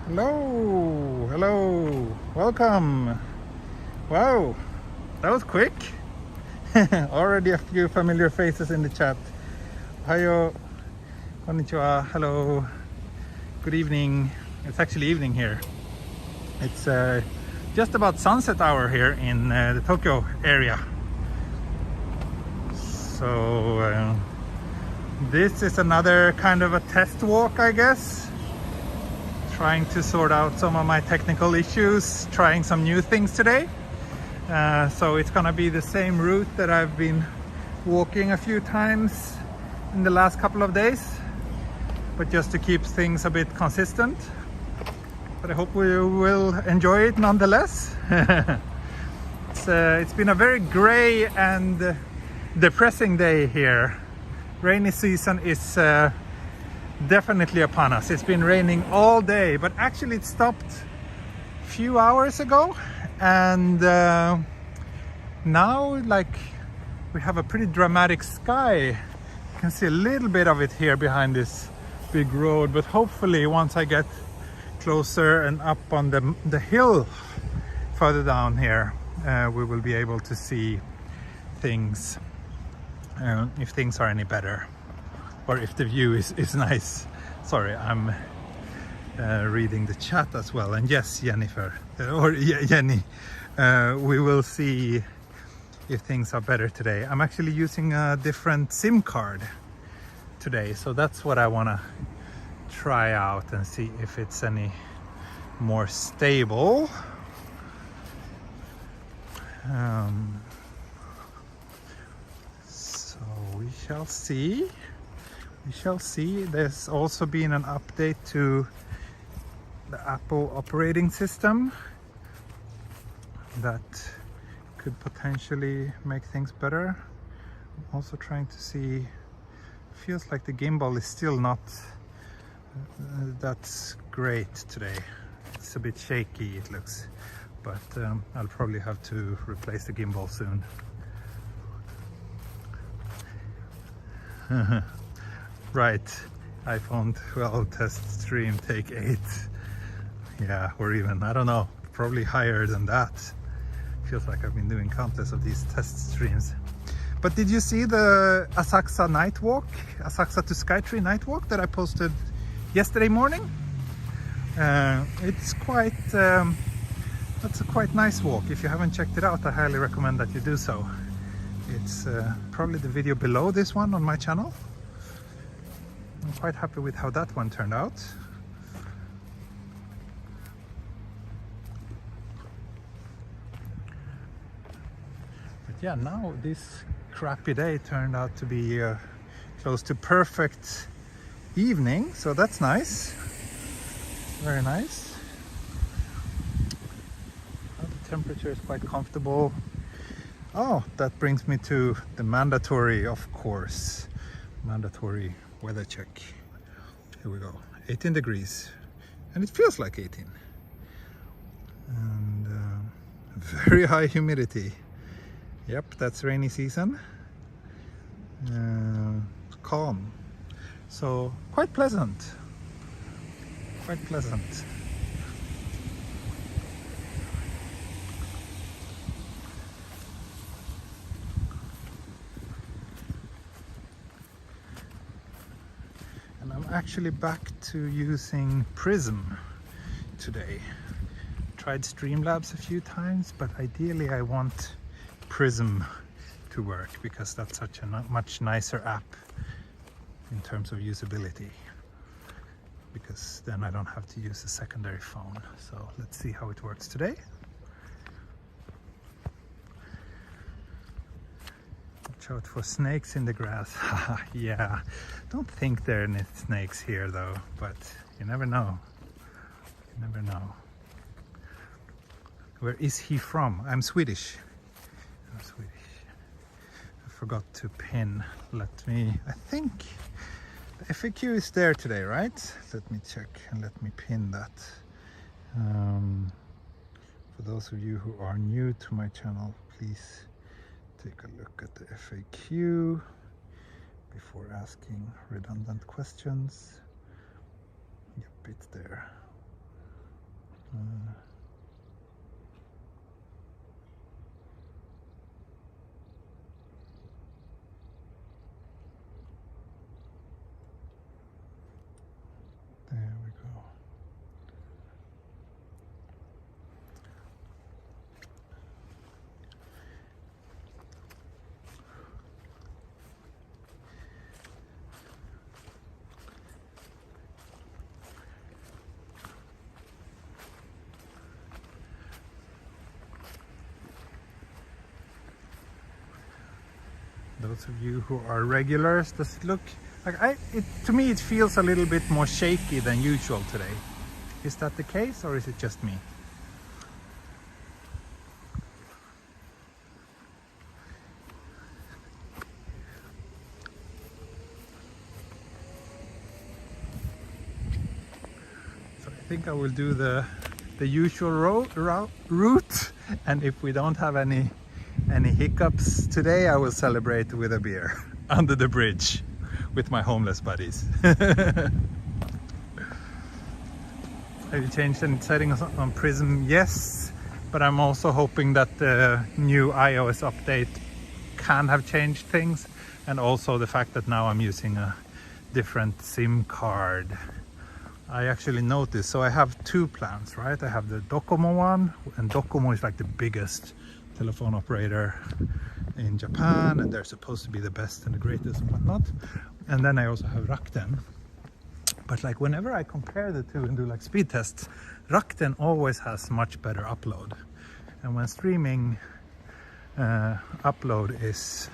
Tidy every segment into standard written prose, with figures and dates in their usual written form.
Hello, hello, welcome. Wow, that was quick. Already a few familiar faces in the chat. Ohayo, konnichiwa, hello, good evening. It's actually evening here. It's just about sunset hour here in the Tokyo area. So this is another kind of a test walk, I guess. Trying to sort out some of my technical issues, trying some new things today. So it's gonna be the same route that I've been walking a few times in the last couple of days, but just to keep things a bit consistent. But I hope we will enjoy it nonetheless. It's been a very gray and depressing day here. Rainy season is definitely upon us. It's been raining all day, but actually it stopped a few hours ago, and now like we have a pretty dramatic sky. You can see a little bit of it here behind this big road, but hopefully once I get closer and up on the hill further down here, we will be able to see things, if things are any better, or if the view is nice. Sorry, I'm reading the chat as well. And yes, Jennifer, or Jenny, we will see if things are better today. I'm actually using a different SIM card today, so that's what I want to try out and see if it's any more stable. So we shall see. We shall see. There's also been an update to the Apple operating system that could potentially make things better. I'm also trying to see, feels like the gimbal is still not that great today. It's a bit shaky, it looks, but I'll probably have to replace the gimbal soon. Right, iPhone 12 test stream, take 8. Yeah, or even, I don't know, probably higher than that. Feels like I've been doing countless of these test streams. But did you see the Asakusa night walk, Asakusa to Skytree night walk that I posted yesterday morning? It's quite, that's a quite nice walk. If you haven't checked it out, I highly recommend that you do so. It's probably the video below this one on my channel. I'm quite happy with how that one turned out. But yeah, now this crappy day turned out to be close to perfect evening, so that's nice. Very nice. Well, the temperature is quite comfortable. Oh, that brings me to the mandatory, of course, mandatory weather check. Here we go. 18 degrees, and it feels like 18, and very high humidity. Yep, that's rainy season. Calm, so quite pleasant, quite pleasant. And I'm actually back to using Prism today. Tried Streamlabs a few times, but ideally I want Prism to work because that's such a much nicer app in terms of usability, because then I don't have to use a secondary phone. So let's see how it works today. Watch out for snakes in the grass. Yeah, don't think there are any snakes here though, but you never know. You never know. Where is he from? I'm Swedish. I'm Swedish. I forgot to pin. Let me, I think the FAQ is there today, right? Let me check and let me pin that. For those of you who are new to my channel, please take a look at the FAQ before asking redundant questions. Yep, it's there. There we go. Those of you who are regulars, does it look like to me it feels a little bit more shaky than usual today. Is that the case, or is it just me? So I think I will do the usual route, and if we don't have any hiccups today, I will celebrate with a beer under the bridge with my homeless buddies. Have you changed any settings on Prism? Yes, but I'm also hoping that the new iOS update can have changed things, and also the fact that now I'm using a different SIM card. I actually noticed, so I have two plans, right? I have the Docomo one, and Docomo is like the biggest telephone operator in Japan, and they're supposed to be the best and the greatest and whatnot. And then I also have Rakuten. But like whenever I compare the two and do like speed tests, Rakuten always has much better upload. And when streaming, upload is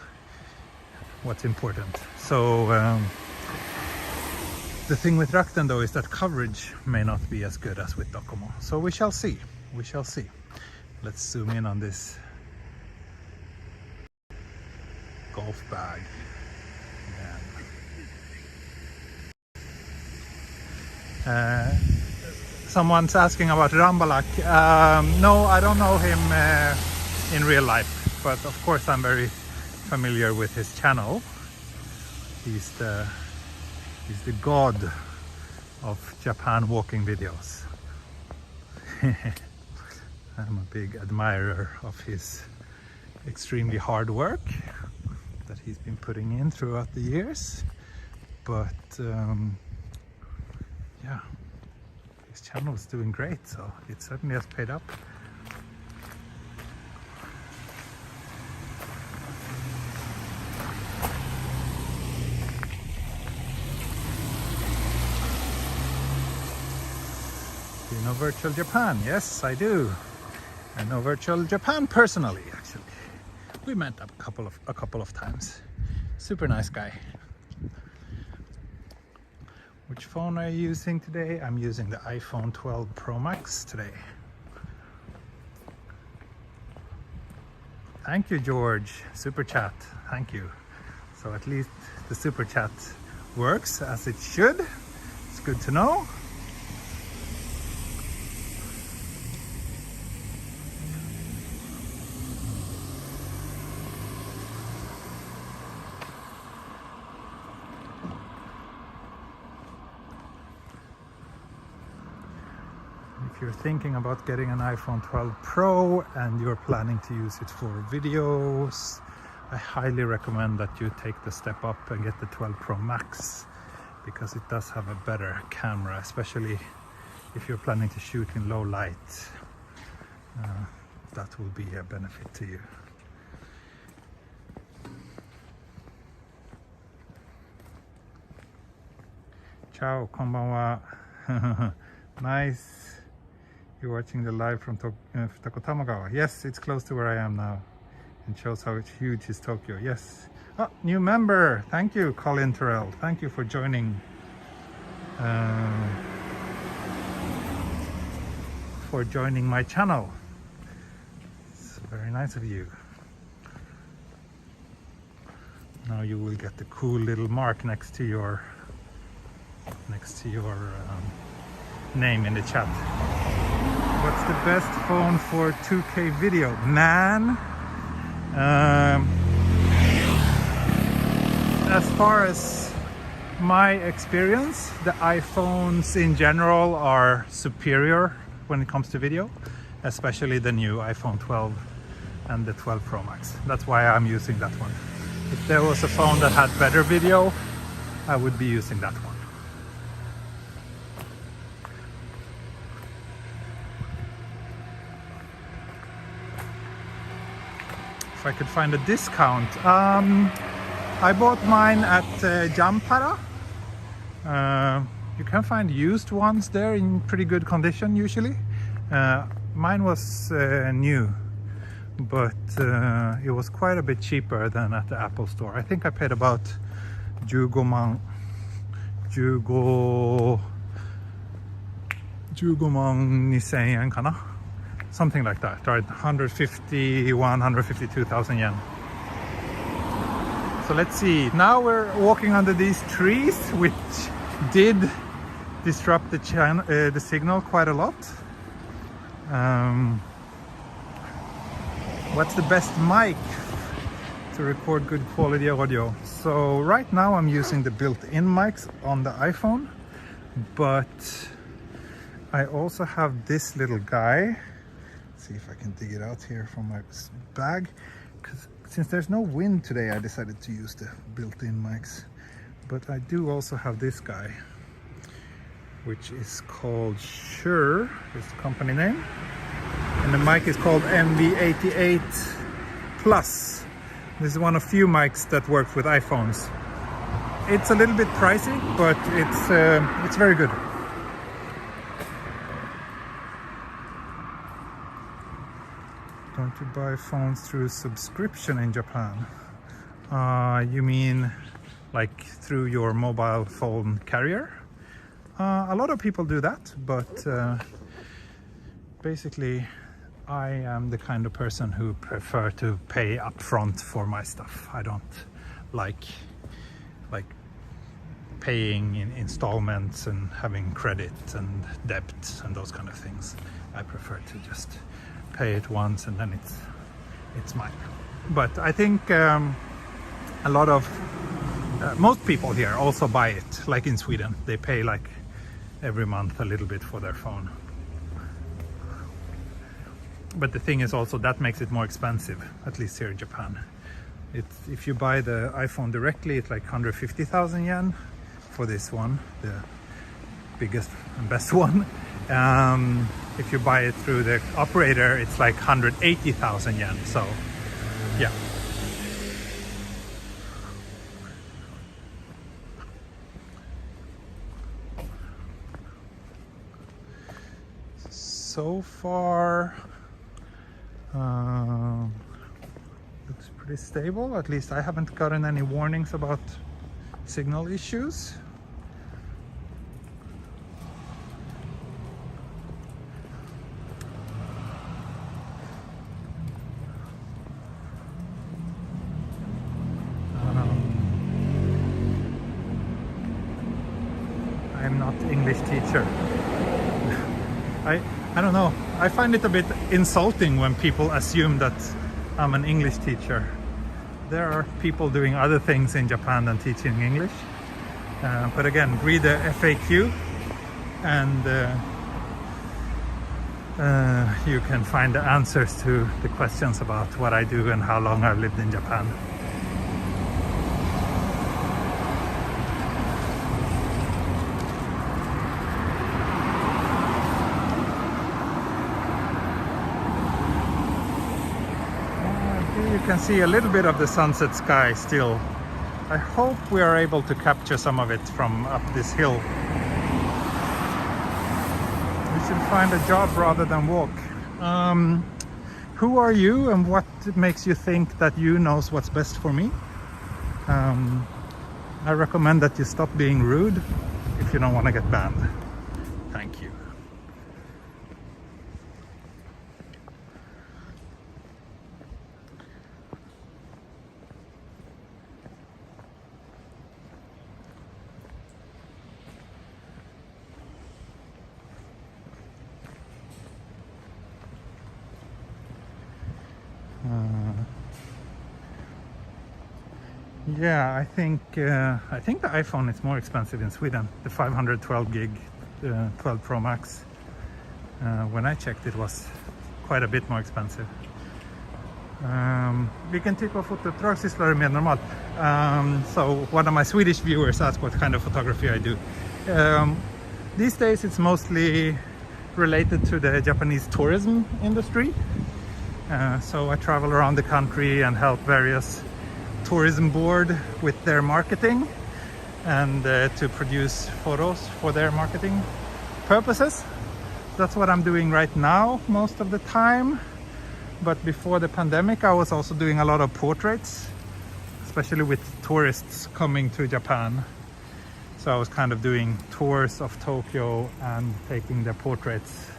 what's important. So the thing with Rakuten though is that coverage may not be as good as with Docomo. So we shall see. We shall see. Let's zoom in on this golf bag. Someone's asking about Rambalak. No, I don't know him in real life, but of course I'm very familiar with his channel. He's the god of Japan walking videos. I'm a big admirer of his extremely hard work that he's been putting in throughout the years, but yeah, his channel is doing great, so it certainly has paid up. Do you know Virtual Japan? Yes, I do. I know Virtual Japan personally, actually. We met up a couple of times. Super nice guy. Which phone are you using today? I'm using the iPhone 12 Pro Max today. Thank you, George. Super chat. Thank you. So at least the super chat works as it should. It's good to know. If you're thinking about getting an iPhone 12 Pro and you're planning to use it for videos, I highly recommend that you take the step up and get the 12 Pro Max, because it does have a better camera, especially if you're planning to shoot in low light. That will be a benefit to you. Ciao, konbanwa. Nice. You're watching the live from Takotamagawa. Yes, it's close to where I am now, and shows how huge is Tokyo. Yes. Oh, new member. Thank you, Colin Terrell. Thank you for joining. My channel. It's very nice of you. Now you will get the cool little mark next to your name in the chat. What's the best phone for 2K video? Man, as far as my experience, the iPhones in general are superior when it comes to video, especially the new iPhone 12 and the 12 Pro Max. That's why I'm using that one. If there was a phone that had better video, I would be using that one. If I could find a discount. I bought mine at Jampara. You can find used ones there in pretty good condition usually. Mine was new, but it was quite a bit cheaper than at the Apple store. I think I paid about 15万2000円かな? Something like that, right? 152,000 yen. So let's see. Now we're walking under these trees, which did disrupt the signal quite a lot. What's the best mic to record good quality audio? So right now I'm using the built-in mics on the iPhone, but I also have this little guy. Let's see if I can dig it out here from my bag, because since there's no wind today, I decided to use the built-in mics. But I do also have this guy, which is called Shure, is the company name. And the mic is called MV88 Plus. This is one of few mics that works with iPhones. It's a little bit pricey, but it's very good. Don't you buy phones through subscription in Japan? You mean like through your mobile phone carrier? A lot of people do that, but basically I am the kind of person who prefer to pay upfront for my stuff. I don't like paying in installments and having credit and debt and those kind of things. I prefer to just pay it once and then it's mine. But I think a lot of most people here also buy it, like in Sweden. They pay like every month a little bit for their phone. But the thing is also that makes it more expensive, at least here in Japan. If you buy the iPhone directly, it's like 150,000 yen for this one, the biggest and best one. If you buy it through the operator, it's like 180,000 yen. So, yeah. So far, looks pretty stable. At least I haven't gotten any warnings about signal issues. I'm not English teacher. I don't know. I find it a bit insulting when people assume that I'm an English teacher. There are people doing other things in Japan than teaching English. But again, read the FAQ and you can find the answers to the questions about what I do and how long I've lived in Japan. You can see a little bit of the sunset sky still. I hope we are able to capture some of it from up this hill. We should find a job rather than walk. Who are you and what makes you think that you knows what's best for me? I recommend that you stop being rude if you don't want to get banned. Thank you. Yeah, I think the iPhone is more expensive in Sweden. The 512 gig 12 Pro Max. When I checked, it was quite a bit more expensive. Vilken typ av fotouppdrag sysslar du med normalt? So one of my Swedish viewers asked what kind of photography I do. These days it's mostly related to the Japanese tourism industry. So I travel around the country and help various tourism board with their marketing and to produce photos for their marketing purposes. That's what I'm doing right now most of the time. But before the pandemic, I was also doing a lot of portraits, especially with tourists coming to Japan. So I was kind of doing tours of Tokyo and taking their portraits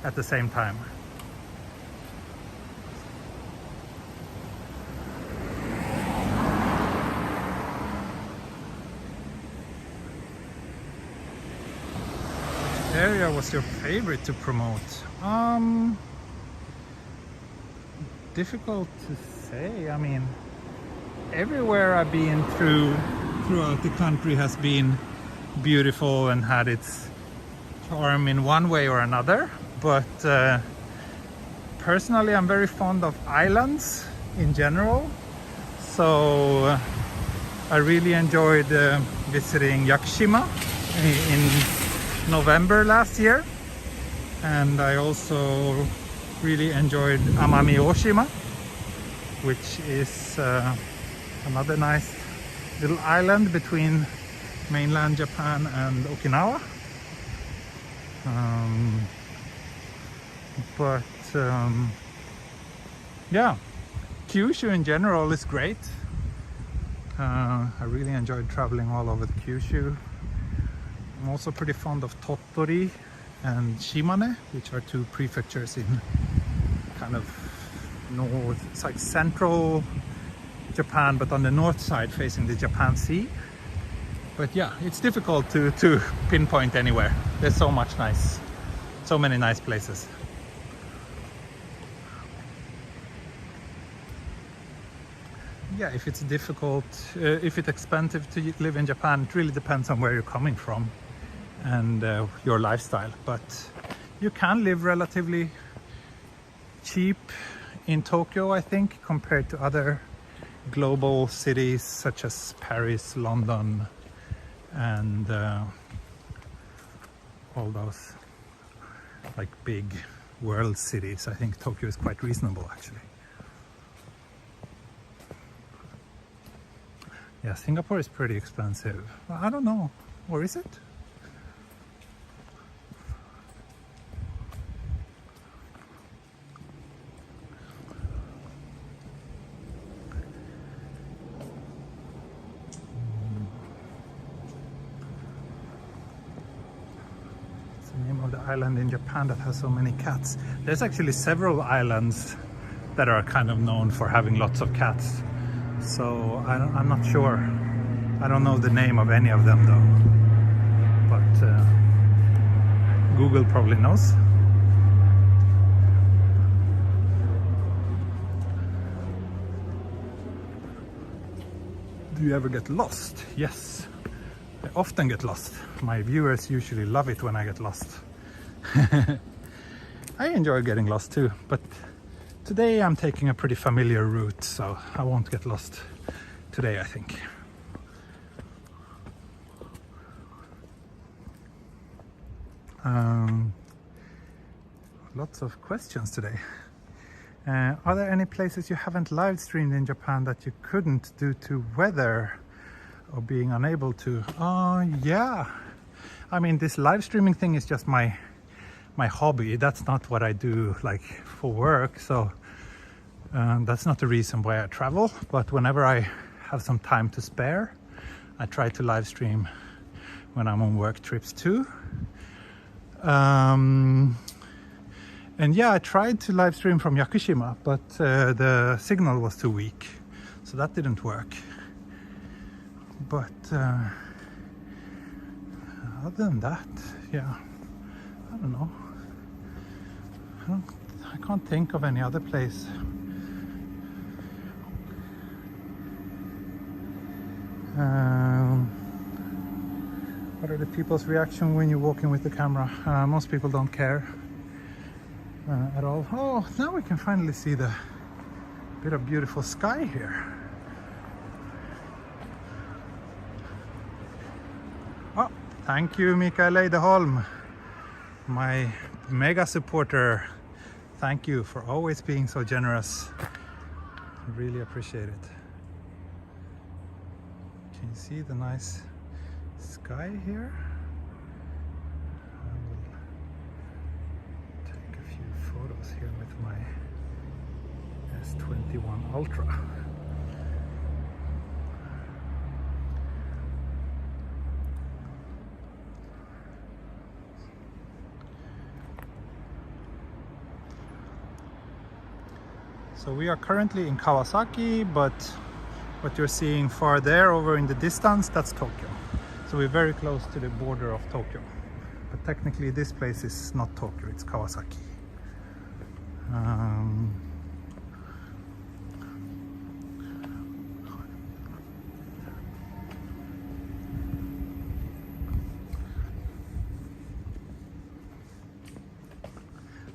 at the same time. Which area was your favorite to promote? Difficult to say. I mean, everywhere I've been throughout the country has been beautiful and had its charm in one way or another. But personally, I'm very fond of islands in general. So I really enjoyed visiting Yakushima in November last year. And I also really enjoyed Amami Oshima, which is another nice little island between mainland Japan and Okinawa. Yeah, Kyushu in general is great. I really enjoyed traveling all over the Kyushu. I'm also pretty fond of Tottori and Shimane, which are two prefectures in kind of north, it's like central Japan, but on the north side facing the Japan Sea. But yeah, it's difficult to pinpoint anywhere. There's so many nice places. Yeah, if it's difficult, if it's expensive to live in Japan, it really depends on where you're coming from and your lifestyle. But you can live relatively cheap in Tokyo, I think, compared to other global cities such as Paris, London, and all those like big world cities. I think Tokyo is quite reasonable, actually. Yeah, Singapore is pretty expensive. I don't know, or is it? Of the island in Japan that has so many cats. There's actually several islands that are kind of known for having lots of cats. So I'm not sure. I don't know the name of any of them though. But Google probably knows. Do you ever get lost? Yes. I often get lost. My viewers usually love it when I get lost. I enjoy getting lost too, but today I'm taking a pretty familiar route, so I won't get lost today, I think. Lots of questions today. Are there any places you haven't live streamed in Japan that you couldn't due to weather or being unable to? Yeah. I mean, this live streaming thing is just my hobby. That's not what I do like for work, so that's not the reason why I travel. But whenever I have some time to spare, I try to live stream when I'm on work trips too. And yeah, I tried to live stream from Yakushima, but the signal was too weak, so that didn't work. But other than that, yeah, I don't know. I can't think of any other place. What are the people's reaction when you're walking with the camera? Most people don't care. at all. Oh, now we can finally see the bit of beautiful sky here. Oh, thank you, Mikael Eideholm, my mega supporter. Thank you for always being so generous. I really appreciate it. Can you see the nice sky here? I will take a few photos here with my S21 Ultra. So we are currently in Kawasaki, but what you're seeing far there over in the distance, that's Tokyo. So we're very close to the border of Tokyo. But technically this place is not Tokyo, it's Kawasaki.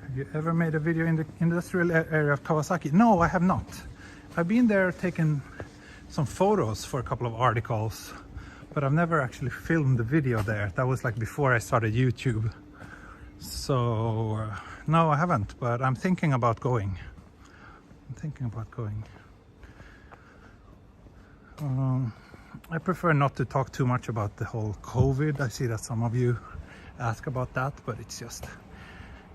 Have you ever made a video in the industrial area of Kawasaki? No, I have not. I've been there taking some photos for a couple of articles, but I've never actually filmed the video there. That was like before I started YouTube. So no, I haven't, but I'm thinking about going. I prefer not to talk too much about the whole COVID. I see that some of you ask about that, but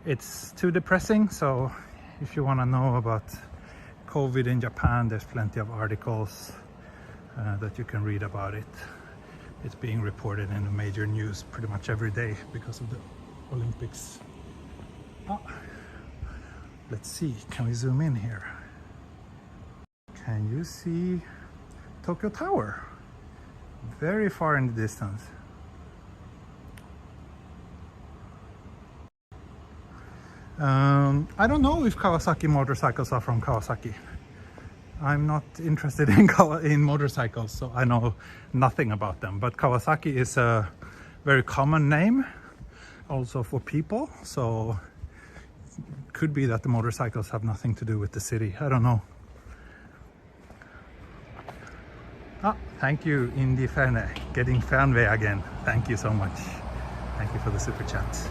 it's too depressing. So if you want to know about COVID in Japan, there's plenty of articles that you can read about it. It's being reported in the major news pretty much every day because of the Olympics. Let's see, can we zoom in here? Can you see Tokyo Tower? Very far in the distance. I don't know if Kawasaki motorcycles are from Kawasaki. I'm not interested in motorcycles, so I know nothing about them. But Kawasaki is a very common name also for people, so it could be that the motorcycles have nothing to do with the city. I don't know. Thank you, Indy Ferne, getting Fernweh again. Thank you so much. Thank you for the super chat.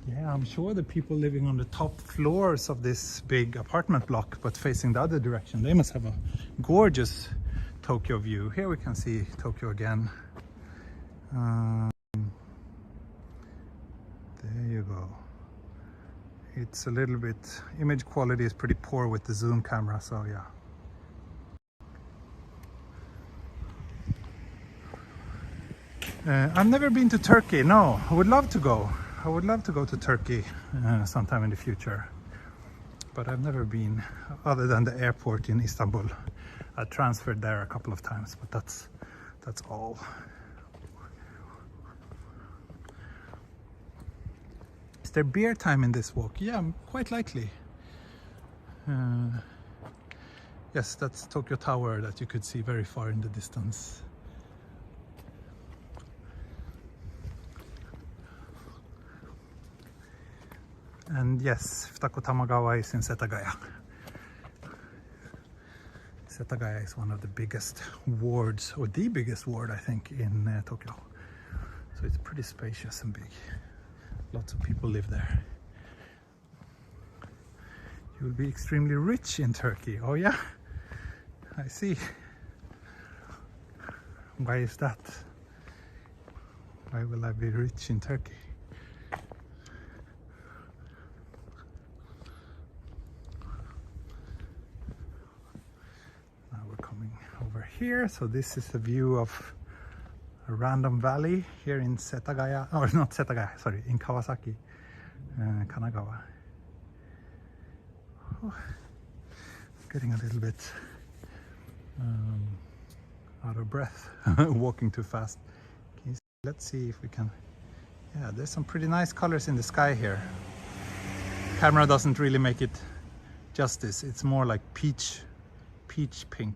Yeah, I'm sure the people living on the top floors of this big apartment block, but facing the other direction, they must have a gorgeous Tokyo view. Here we can see Tokyo again. There you go. It's a little bit, image quality is pretty poor with the zoom camera, so yeah. I've never been to Turkey. No, I would love to go. I would love to go to Turkey sometime in the future, but I've never been, other than the airport in Istanbul. I transferred there a couple of times, but that's all. Is there beer time in this walk? Yeah, quite likely. Yes, that's Tokyo Tower that you could see very far in the distance. And yes, Futako Tamagawa is in Setagaya. Setagaya is one of the biggest wards, or the biggest ward, I think, in Tokyo. So it's pretty spacious and big. Lots of people live there. You will be extremely rich in Turkey. Oh yeah, I see. Why is that? Why will I be rich in Turkey? Here, so this is a view of a random valley here in Setagaya, or not Setagaya, sorry, in Kawasaki, Kanagawa. Oh, getting a little bit out of breath, walking too fast. Can you see Let's see if we can. Yeah, there's some pretty nice colors in the sky here. Camera doesn't really make it justice. It's more like peach pink.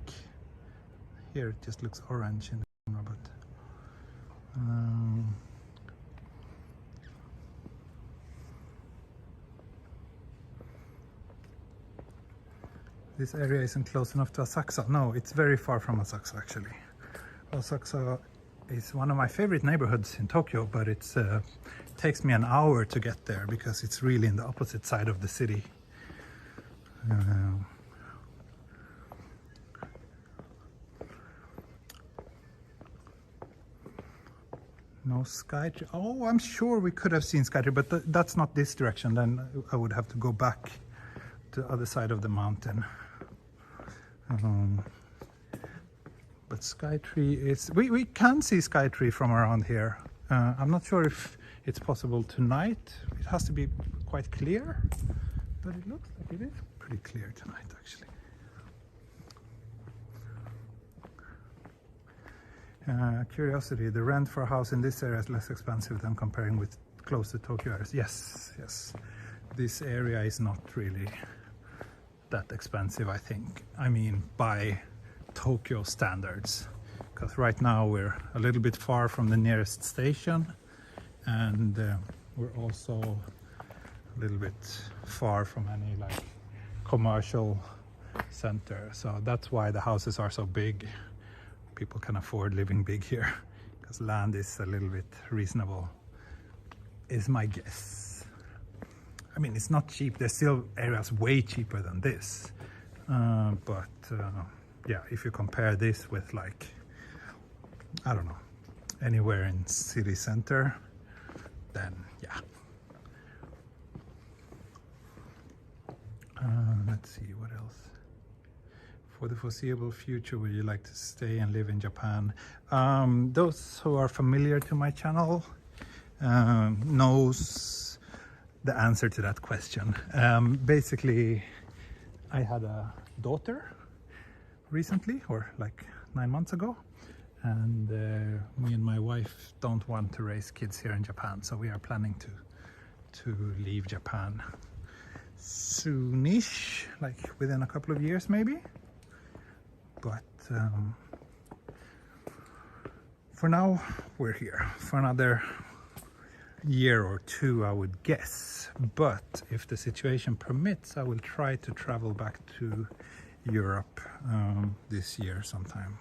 Here it just looks orange in the camera, but this area isn't close enough to Asakusa. No, it's very far from Asakusa actually. Asakusa is one of my favorite neighborhoods in Tokyo, but it takes me an hour to get there because it's really in the opposite side of the city. No Skytree. Oh, I'm sure we could have seen Skytree, but that's not this direction. Then I would have to go back to the other side of the mountain. But Skytree is... We can see Skytree from around here. I'm not sure if it's possible tonight. It has to be quite clear, but it looks like it is pretty clear tonight, actually. Curiosity, the rent for a house in this area is less expensive than comparing with close to Tokyo areas. Yes. This area is not really that expensive, I think. I mean, by Tokyo standards. Because right now we're a little bit far from the nearest station, and we're also a little bit far from any like commercial center. So that's why the houses are so big. People can afford living big here because land is a little bit reasonable, is my guess. I mean, it's not cheap. There's still areas way cheaper than this, but yeah, if you compare this with like, I don't know, anywhere in city center, then yeah. Let's see what else. For the foreseeable future, would you like to stay and live in Japan? Those who are familiar to my channel knows the answer to that question. Basically, I had a daughter recently, or like 9 months ago, and me and my wife don't want to raise kids here in Japan, so we are planning to leave Japan soonish, like within a couple of years maybe. But for now, we're here for another year or two, I would guess. But if the situation permits, I will try to travel back to Europe this year sometime.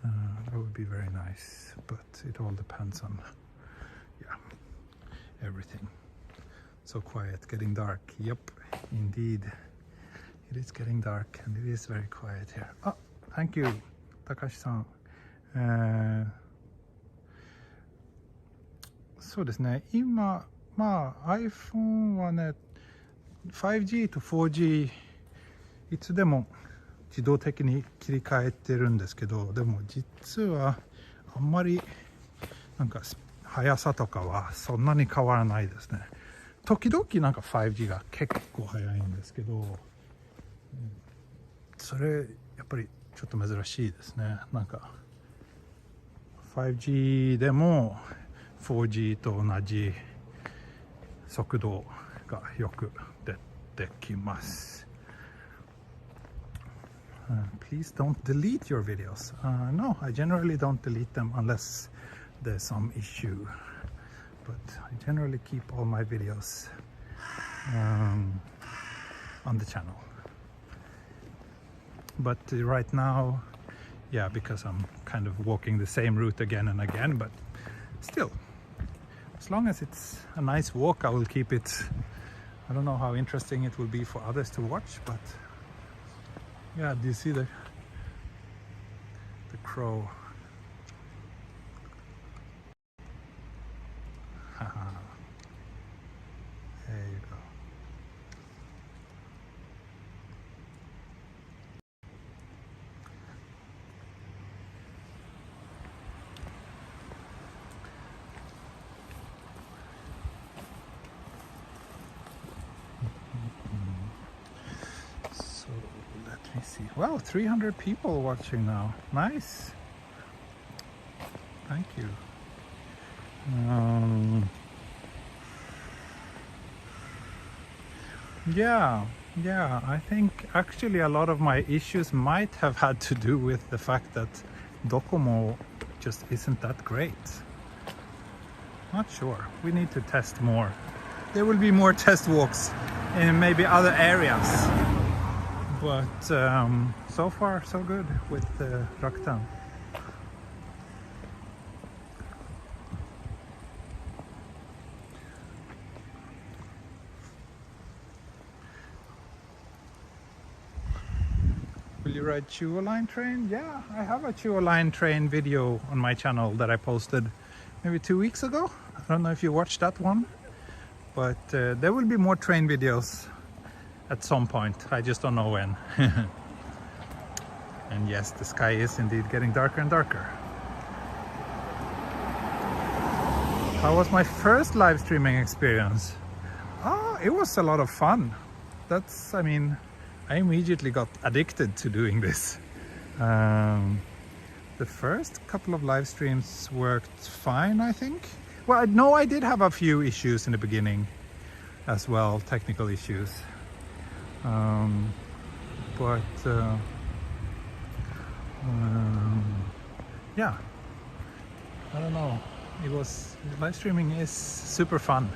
That would be very nice, but it all depends on, yeah, everything. So quiet, getting dark. Yep, indeed. It is getting dark and it is very quiet here. Oh, thank you, Takashi-san. そうですね。今、まあ iPhone はね、5G と 4G いつでも自動的に切り替えてるんですけど、でも実はあんまりなんか速さとかはそんなに変わらないですね。時々なんか 5G が結構速いんですけど、それやっぱりちょっと珍しいですね。なんか 5G でも 4G と同じ速度がよく出てきます。Please don't delete your videos. No, I generally don't delete them unless there's some issue. But I generally keep all my videos on the channel. But right now, yeah, because I'm kind of walking the same route again and again, but still, as long as it's a nice walk, I will keep it. I don't know how interesting it will be for others to watch, but yeah, do you see the crow? There you go. So let me see. Wow, 300 people watching now. Nice. Thank you. Yeah, I think actually a lot of my issues might have had to do with the fact that Docomo just isn't that great. Not sure. We need to test more. There will be more test walks in maybe other areas. But so far so good with Rakuten. Will you ride Chuo Line train? Yeah, I have a Chuo Line train video on my channel that I posted maybe 2 weeks ago. I don't know if you watched that one, but there will be more train videos at some point. I just don't know when. And yes, the sky is indeed getting darker and darker. How was my first live streaming experience? Oh, it was a lot of fun. That's, I mean, I immediately got addicted to doing this. The first couple of live streams worked fine, I think. Well, no, I did have a few issues in the beginning as well, technical issues. Yeah, I don't know. Live streaming is super fun.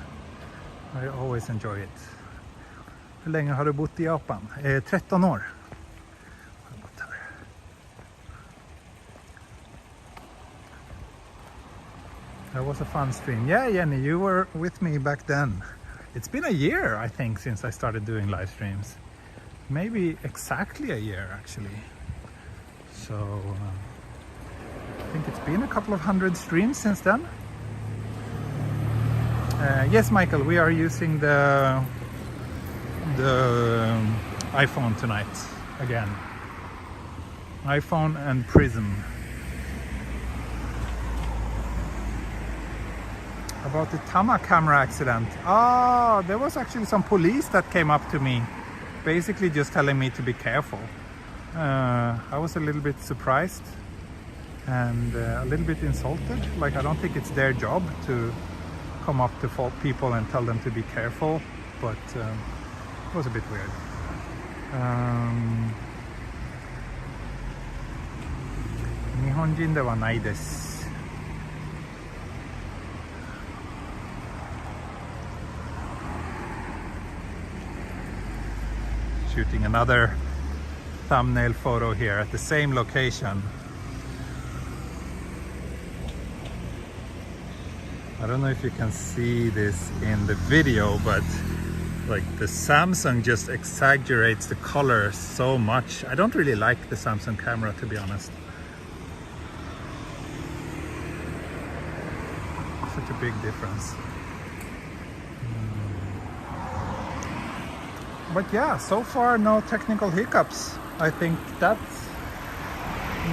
I always enjoy it. Hur länge har du bott i Japan? 13 år. That was a fun stream. Yeah, Jenny, you were with me back then. It's been a year, I think, since I started doing live streams. Maybe exactly a year, actually. So I think it's been a couple of hundred streams since then. Yes, Michael, we are using the iPhone tonight again. iPhone and Prism. About the Tama camera accident. Oh, there was actually some police that came up to me, basically just telling me to be careful. I was a little bit surprised and a little bit insulted. Like, I don't think it's their job to come up to people and tell them to be careful, but it was a bit weird. Nihonjin de wa nai desu. Shooting another thumbnail photo here at the same location. I don't know if you can see this in the video, but like the Samsung just exaggerates the color so much. I don't really like the Samsung camera, to be honest. Such a big difference. But yeah, so far no technical hiccups. I think that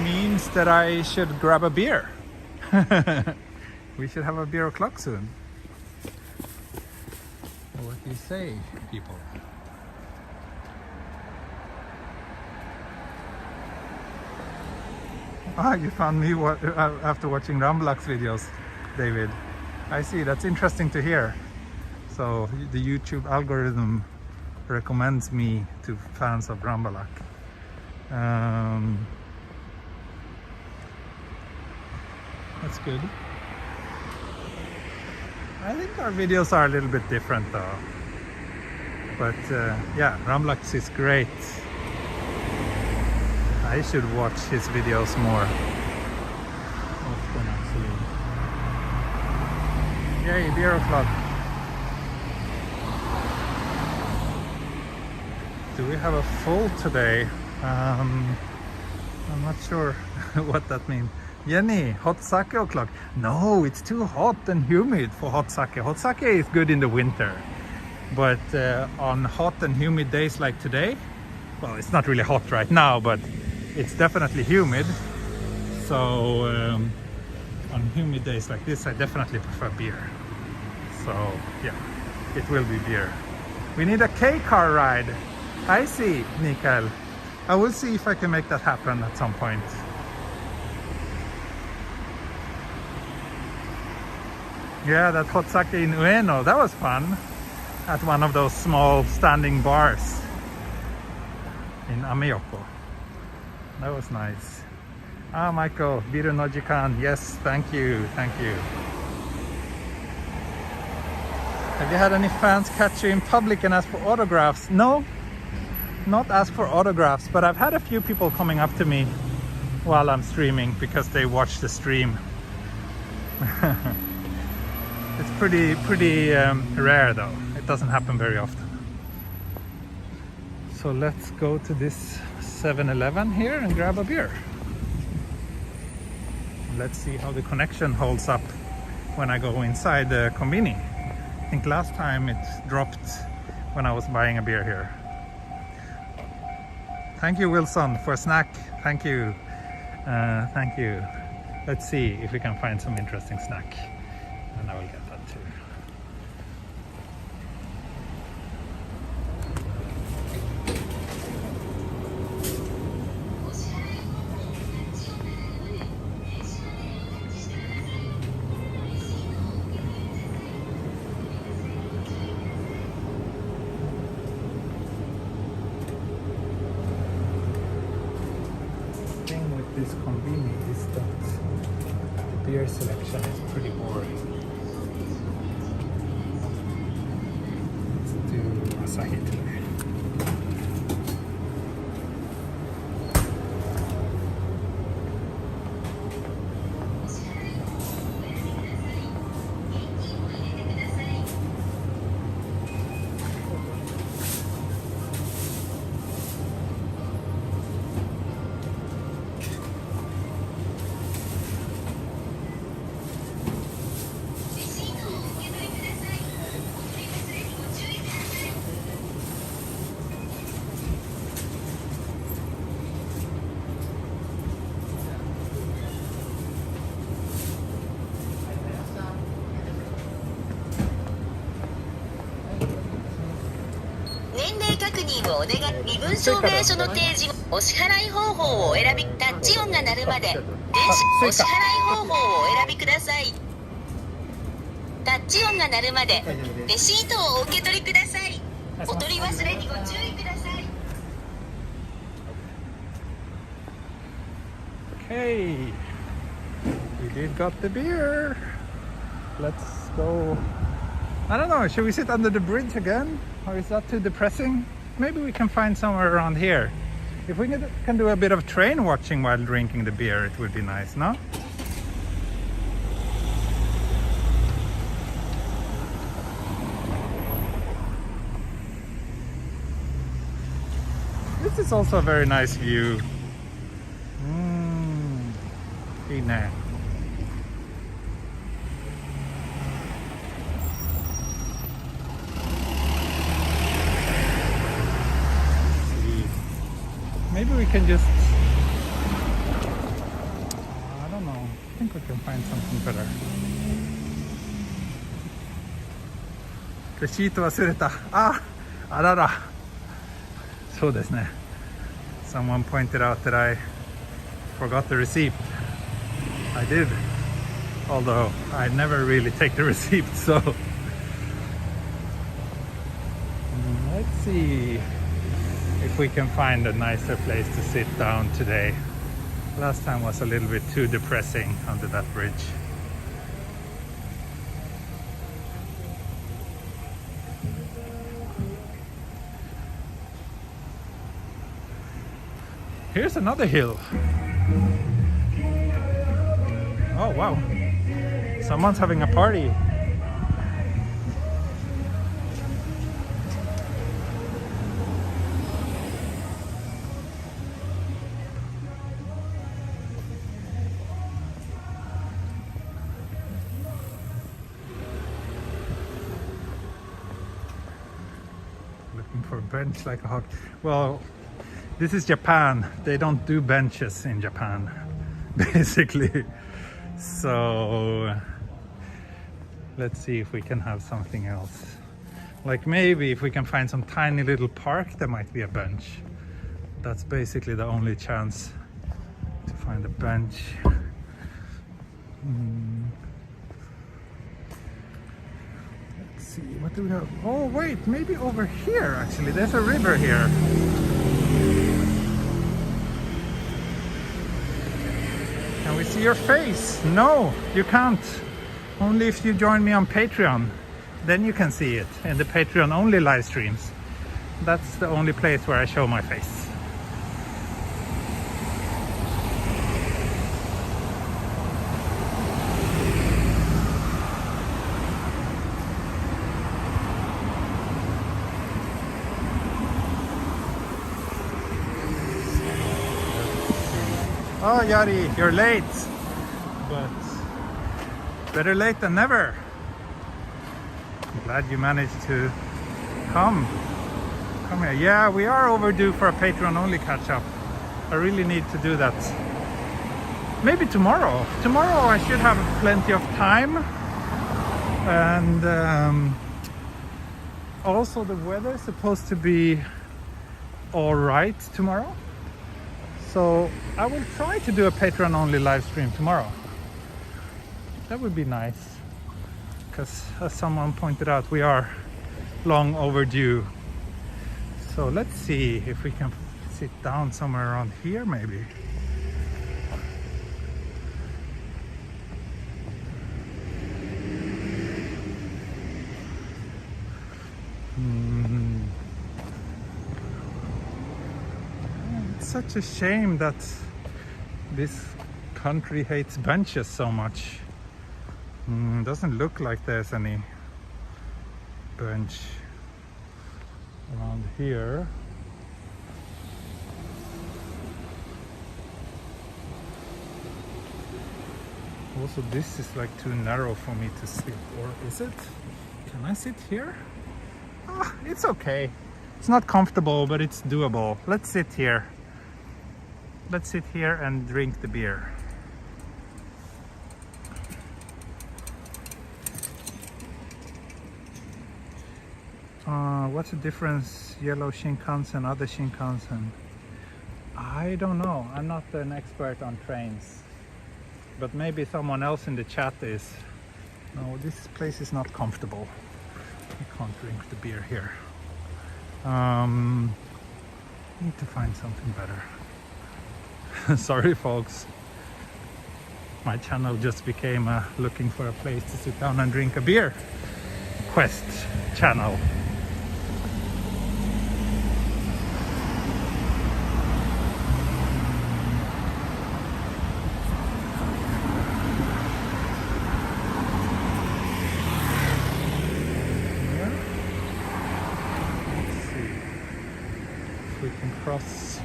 means that I should grab a beer. We should have a beer o'clock soon. What do you say, people? Ah, you found me after watching Ramblax videos, David. I see, that's interesting to hear. So the YouTube algorithm recommends me to fans of Rambalac. That's good. I think our videos are a little bit different though. But yeah, Ramblax is great. I should watch his videos more often, actually. Yay, beer o'clock. Do we have a full today? I'm not sure what that means. Jenny, hot sake o'clock. No, it's too hot and humid for hot sake. Hot sake is good in the winter. But on hot and humid days like today, well, it's not really hot right now, but it's definitely humid. So on humid days like this, I definitely prefer beer. So yeah, it will be beer. We need a K-car ride. I see, Mikael. I will see if I can make that happen at some point. Yeah, that hot sake in Ueno, that was fun. At one of those small standing bars in Ameyoko. That was nice. Ah, Michael, biru no jikan. Yes, thank you, thank you. Have you had any fans catch you in public and ask for autographs? No, not ask for autographs, but I've had a few people coming up to me while I'm streaming because they watch the stream. It's pretty rare though. It doesn't happen very often. So let's go to this 7-Eleven here and grab a beer. Let's see how the connection holds up when I go inside the konbini. I think last time it dropped when I was buying a beer here. Thank you, Wilson, for a snack. Thank you. Thank you. Let's see if we can find some interesting snack. And I will get that too. This konbini is that the beer selection is pretty boring. Let's do Asahi today.身分証明書の提示後、お支払い方法をお選び、タッチ音が鳴るまで、電子お支払い方法をお選びください。タッチ音が鳴るまで、レシートをお受け取りください。お取り忘れにご注意ください。Okay, we did got the beer. Let's go. I don't know, should we sit under the bridge again? Or is that too depressing? Maybe we can find somewhere around here. If we can do a bit of train watching while drinking the beer, it would be nice, no? This is also a very nice view. Ine. Maybe we can just, I don't know, I think we can find something better. Receipt 忘れた。あ、あらら。そうですね。Someone pointed out that I forgot the receipt. I did, although I never really take the receipt, so let's see if we can find a nicer place to sit down today. Last time was a little bit too depressing under that bridge. Here's another hill. Oh wow, someone's having a party. Looking for a bench like a hawk. Well, this is Japan. They don't do benches in Japan, basically. So let's see if we can have something else. Like maybe if we can find some tiny little park, there might be a bench. That's basically the only chance to find a bench. see, what do we have? Oh wait, maybe over here actually. There's a river here. Can we see your face? No, you can't. Only if you join me on Patreon. Then you can see it in the Patreon only live streams. That's the only place where I show my face. Oh, Yari, you're late, but better late than never. I'm glad you managed to come here. Yeah, we are overdue for a Patreon only catch up. I really need to do that. Maybe tomorrow. Tomorrow I should have plenty of time. And also the weather is supposed to be all right tomorrow. So I will try to do a Patreon only live stream tomorrow. That would be nice, because as someone pointed out, we are long overdue. So let's see if we can sit down somewhere around here maybe. Such a shame that this country hates benches so much. Doesn't look like there's any bench around here. Also, this is like too narrow for me to sit, or is it? Can I sit here? Ah, it's okay. It's not comfortable, but it's doable. Let's sit here. Let's sit here and drink the beer. What's the difference? Yellow Shinkansen, other Shinkansen? I don't know. I'm not an expert on trains. But maybe someone else in the chat is. No, this place is not comfortable. I can't drink the beer here. Need to find something better. Sorry folks, my channel just became a looking for a place to sit down and drink a beer quest channel. Let's see if we can cross.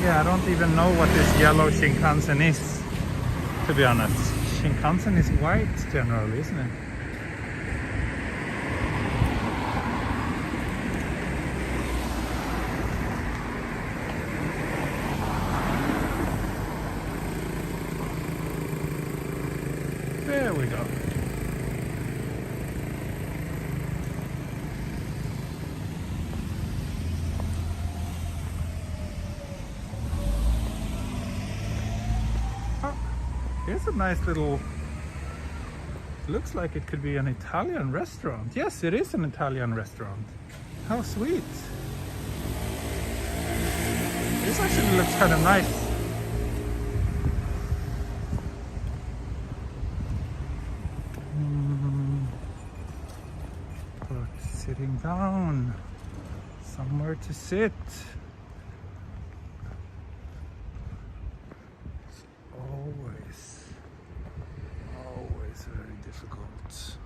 Yeah, I don't even know what this yellow Shinkansen is, to be honest. Shinkansen is white generally, isn't it? There we go. Here's a nice little, looks like it could be an Italian restaurant. Yes, it is an Italian restaurant. How sweet. This actually looks kind of nice. But sitting down, somewhere to sit. Always very difficult.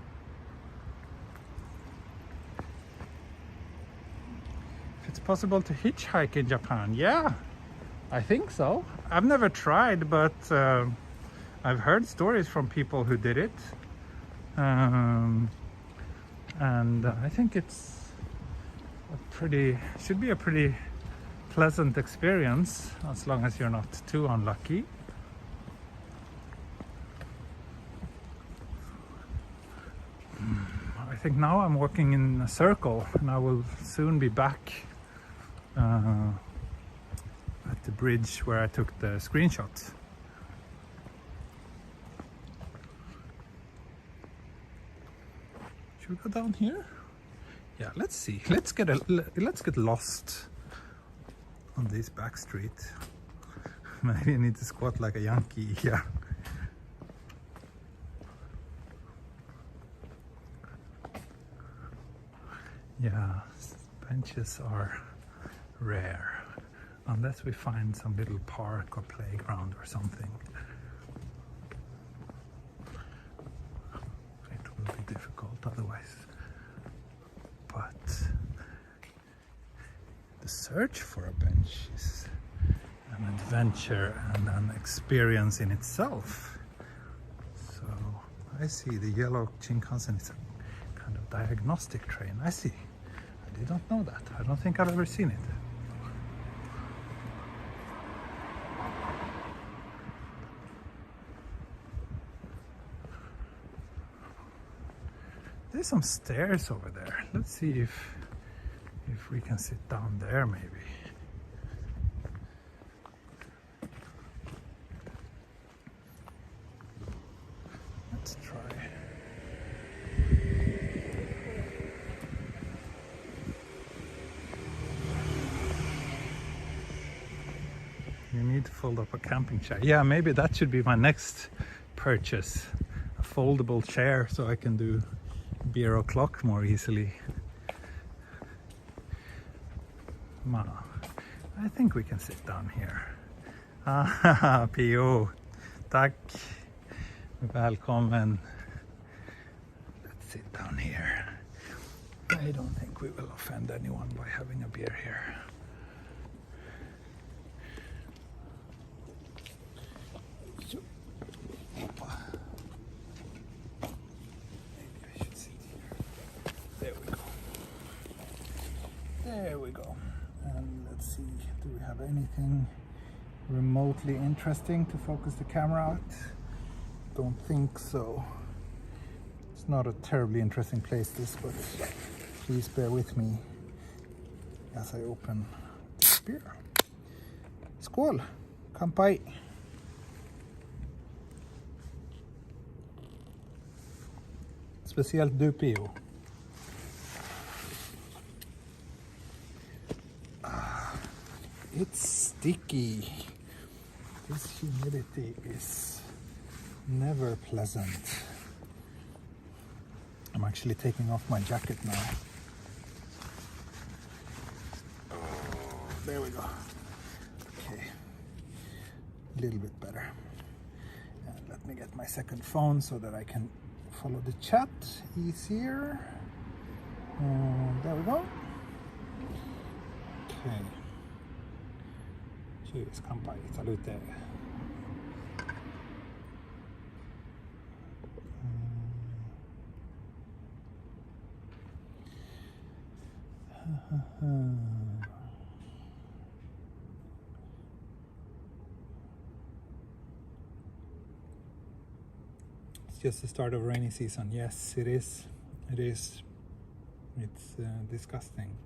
If it's possible to hitchhike in Japan, yeah, I think so. I've never tried, but I've heard stories from people who did it, and I think it's should be a pretty pleasant experience, as long as you're not too unlucky. I think now I'm walking in a circle, and I will soon be back at the bridge where I took the screenshots. Should we go down here? Yeah, let's see. Let's get lost on this back street. Maybe I need to squat like a Yankee here. Yeah, benches are rare unless we find some little park or playground or something. It will be difficult otherwise. But the search for a bench is an adventure and an experience in itself. So I see the yellow Shinkansen is a kind of diagnostic train. I see. I didn't know that. I don't think I've ever seen it. There's some stairs over there. Let's see if we can sit down there maybe. Let's try. You need to fold up a camping chair. Yeah, maybe that should be my next purchase. A foldable chair so I can do beer o'clock more easily. Ma, I think we can sit down here. Ah, P.O. Tack. Välkommen. Let's sit down here. I don't think we will offend anyone by having a beer here. There we go. And let's see, do we have anything remotely interesting to focus the camera at? Don't think so. It's not a terribly interesting place, this, but please bear with me as I open this beer. Skål! Kampai! Speciellt du, Pio. It's sticky. This humidity is never pleasant. I'm actually taking off my jacket now. There we go. Okay, a little bit better. And let me get my second phone so that I can follow the chat easier. There we go. Okay. Cheers, kampai, salute. It's just the start of rainy season. Yes, it is. It is. It's disgusting.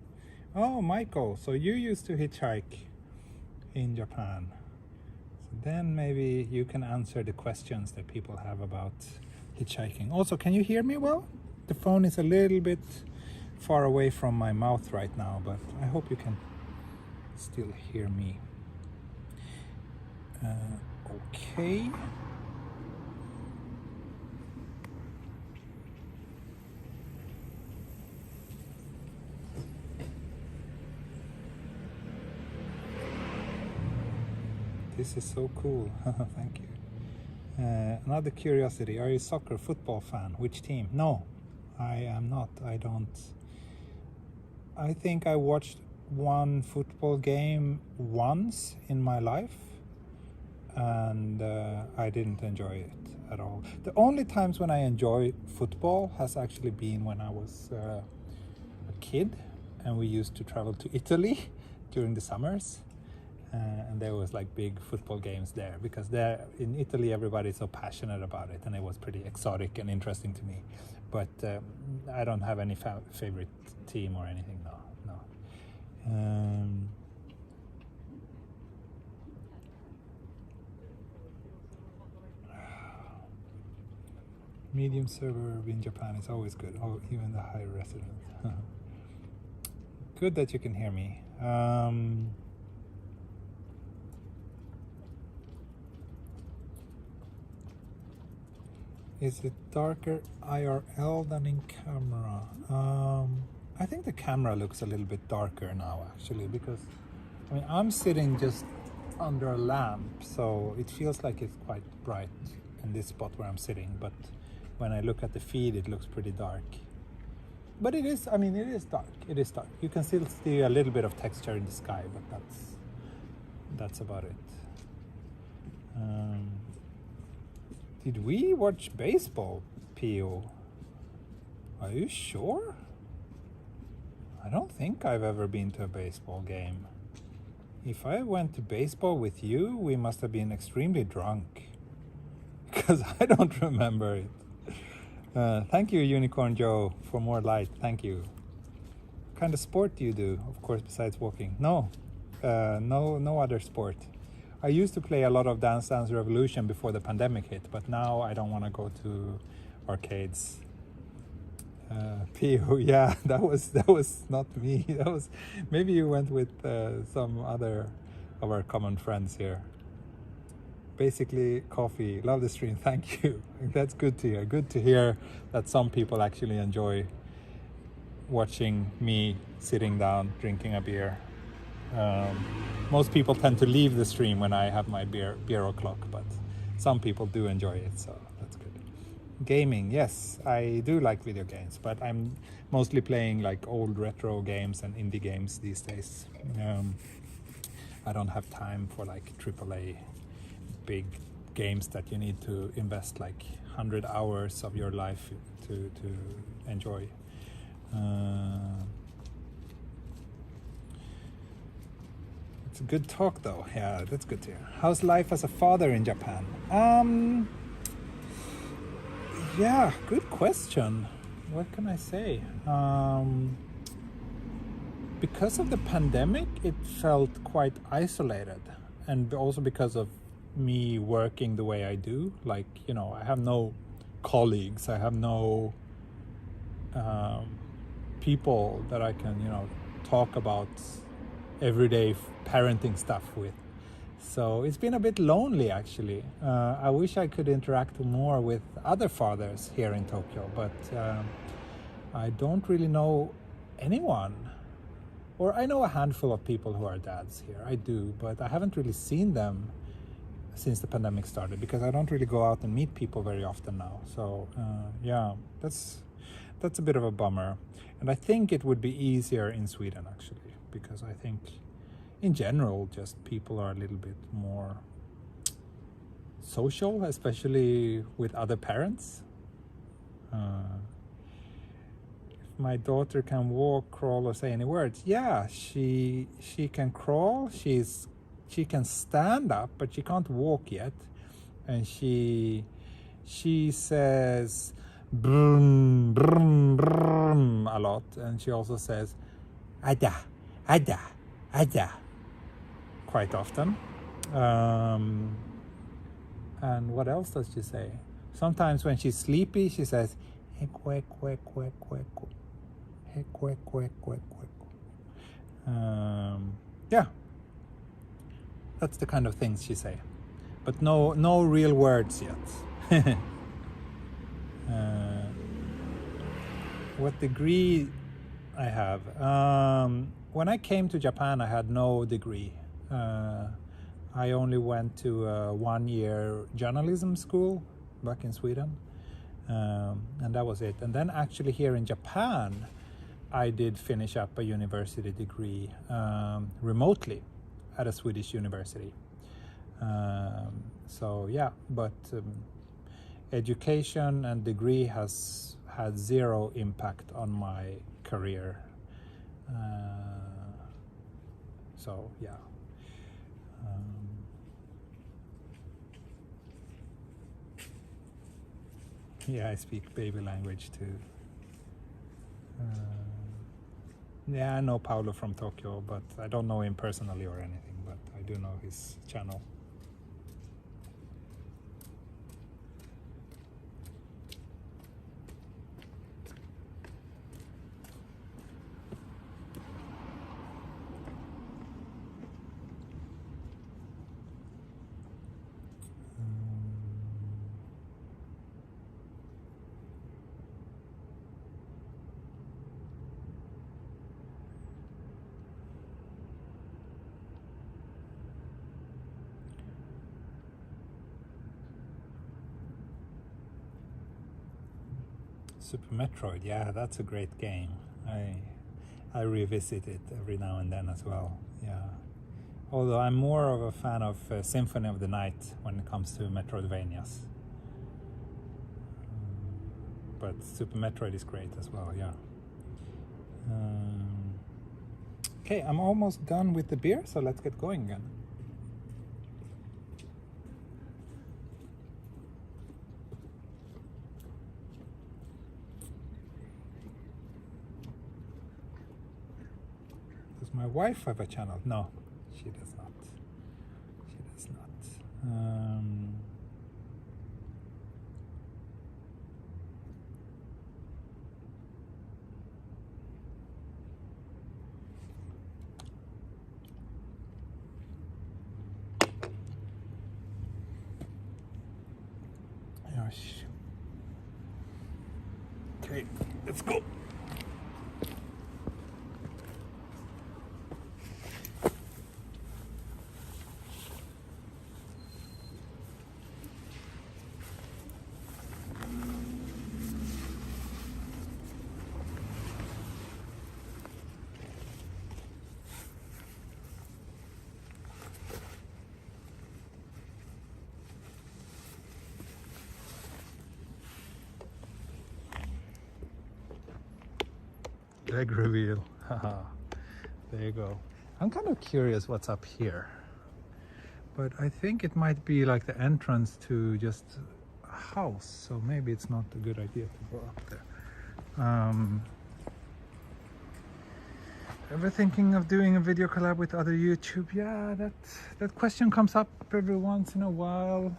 Oh, Michael, so you used to hitchhike in Japan. So then maybe you can answer the questions that people have about hitchhiking. Also, can you hear me well? The phone is a little bit far away from my mouth right now, but I hope you can still hear me. Okay. This is so cool. Thank you. Another curiosity. Are you a soccer football fan? Which team? No, I am not. I don't. I think I watched one football game once in my life, and I didn't enjoy it at all. The only times when I enjoy football has actually been when I was a kid and we used to travel to Italy during the summers. And there was like big football games there, because there in Italy everybody's so passionate about it, and it was pretty exotic and interesting to me. But I don't have any favorite team or anything. No. Medium server in Japan is always good. Oh, even the high resident. Good that you can hear me. Is it darker IRL than in camera? I think the camera looks a little bit darker now, actually, because I mean I'm sitting just under a lamp, so it feels like it's quite bright in this spot where I'm sitting, but when I look at the feed it looks pretty dark. But it is, I mean, it is dark. It is dark. You can still see a little bit of texture in the sky, but that's about it. Did we watch baseball, Pio? Are you sure? I don't think I've ever been to a baseball game. If I went to baseball with you, we must have been extremely drunk. Because I don't remember it. Thank you, Unicorn Joe, for more light. Thank you. What kind of sport do you do, of course, besides walking? No, no other sport. I used to play a lot of Dance Dance Revolution before the pandemic hit, but now I don't want to go to arcades. Pio, yeah, that was not me. That was, maybe you went with some other of our common friends here. Basically, coffee. Love the stream. Thank you. That's good to hear. Good to hear that some people actually enjoy watching me sitting down drinking a beer. Most people tend to leave the stream when I have my beer o'clock, but some people do enjoy it, so that's good. Gaming, yes, I do like video games, but I'm mostly playing like old retro games and indie games these days. I don't have time for like AAA big games that you need to invest like 100 hours of your life to enjoy. It's a good talk though. Yeah, that's good to hear. How's life as a father in Japan? Yeah, good question. What can I say? Because of the pandemic, it felt quite isolated, and also because of me working the way I do. Like, you know, I have no colleagues, I have no people that I can, you know, talk about everyday parenting stuff with. So it's been a bit lonely, actually. I wish I could interact more with other fathers here in Tokyo, but I don't really know anyone. Or I know a handful of people who are dads here, I do, but I haven't really seen them since the pandemic started, because I don't really go out and meet people very often now. So yeah, that's a bit of a bummer. And I think it would be easier in Sweden, actually, because I think in general just people are a little bit more social, especially with other parents. If my daughter can walk, crawl, or say any words, yeah, she can crawl, she can stand up, but she can't walk yet. And she says brum, brum, brum a lot, and she also says ada, ada, ada quite often. And what else does she say? Sometimes when she's sleepy, she says quack, quack, quack, quack, quack, quack, quack, quack. Yeah, that's the kind of things she say, but no real words yet. What degree I have? When I came to Japan, I had no degree. I only went to a 1-year journalism school back in Sweden, and that was it. And then actually here in Japan, I did finish up a university degree remotely at a Swedish university. So yeah, but education and degree has had zero impact on my career. So yeah. Yeah, I speak baby language too. Yeah, I know Paolo from Tokyo, but I don't know him personally or anything, but I do know his channel. Super Metroid, yeah, that's a great game. I revisit it every now and then as well. Yeah. Although I'm more of a fan of Symphony of the Night when it comes to Metroidvanias. But Super Metroid is great as well, yeah. Okay, I'm almost done with the beer, so let's get going again. Does my wife have a channel? No, she does not. She does not. Gosh. Okay, let's go. Leg reveal. Haha. There you go. I'm kind of curious what's up here, but I think it might be like the entrance to just a house, so maybe it's not a good idea to go up there. Ever thinking of doing a video collab with other YouTube? Yeah, that question comes up every once in a while.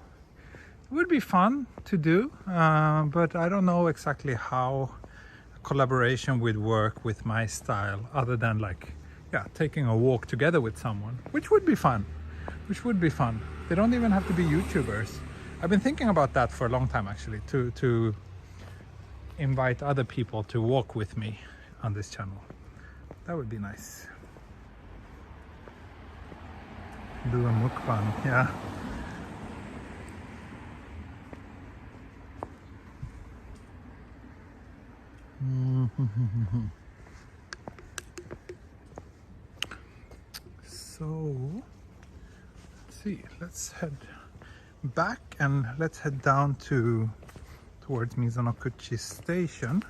It would be fun to do, but I don't know exactly how collaboration would work with my style, other than like, yeah, taking a walk together with someone, which would be fun. They don't even have to be YouTubers. I've been thinking about that for a long time, actually, to invite other people to walk with me on this channel. That would be nice. Do a mukbang, yeah. So let's see, let's head back and let's head down towards Mizonokuchi station.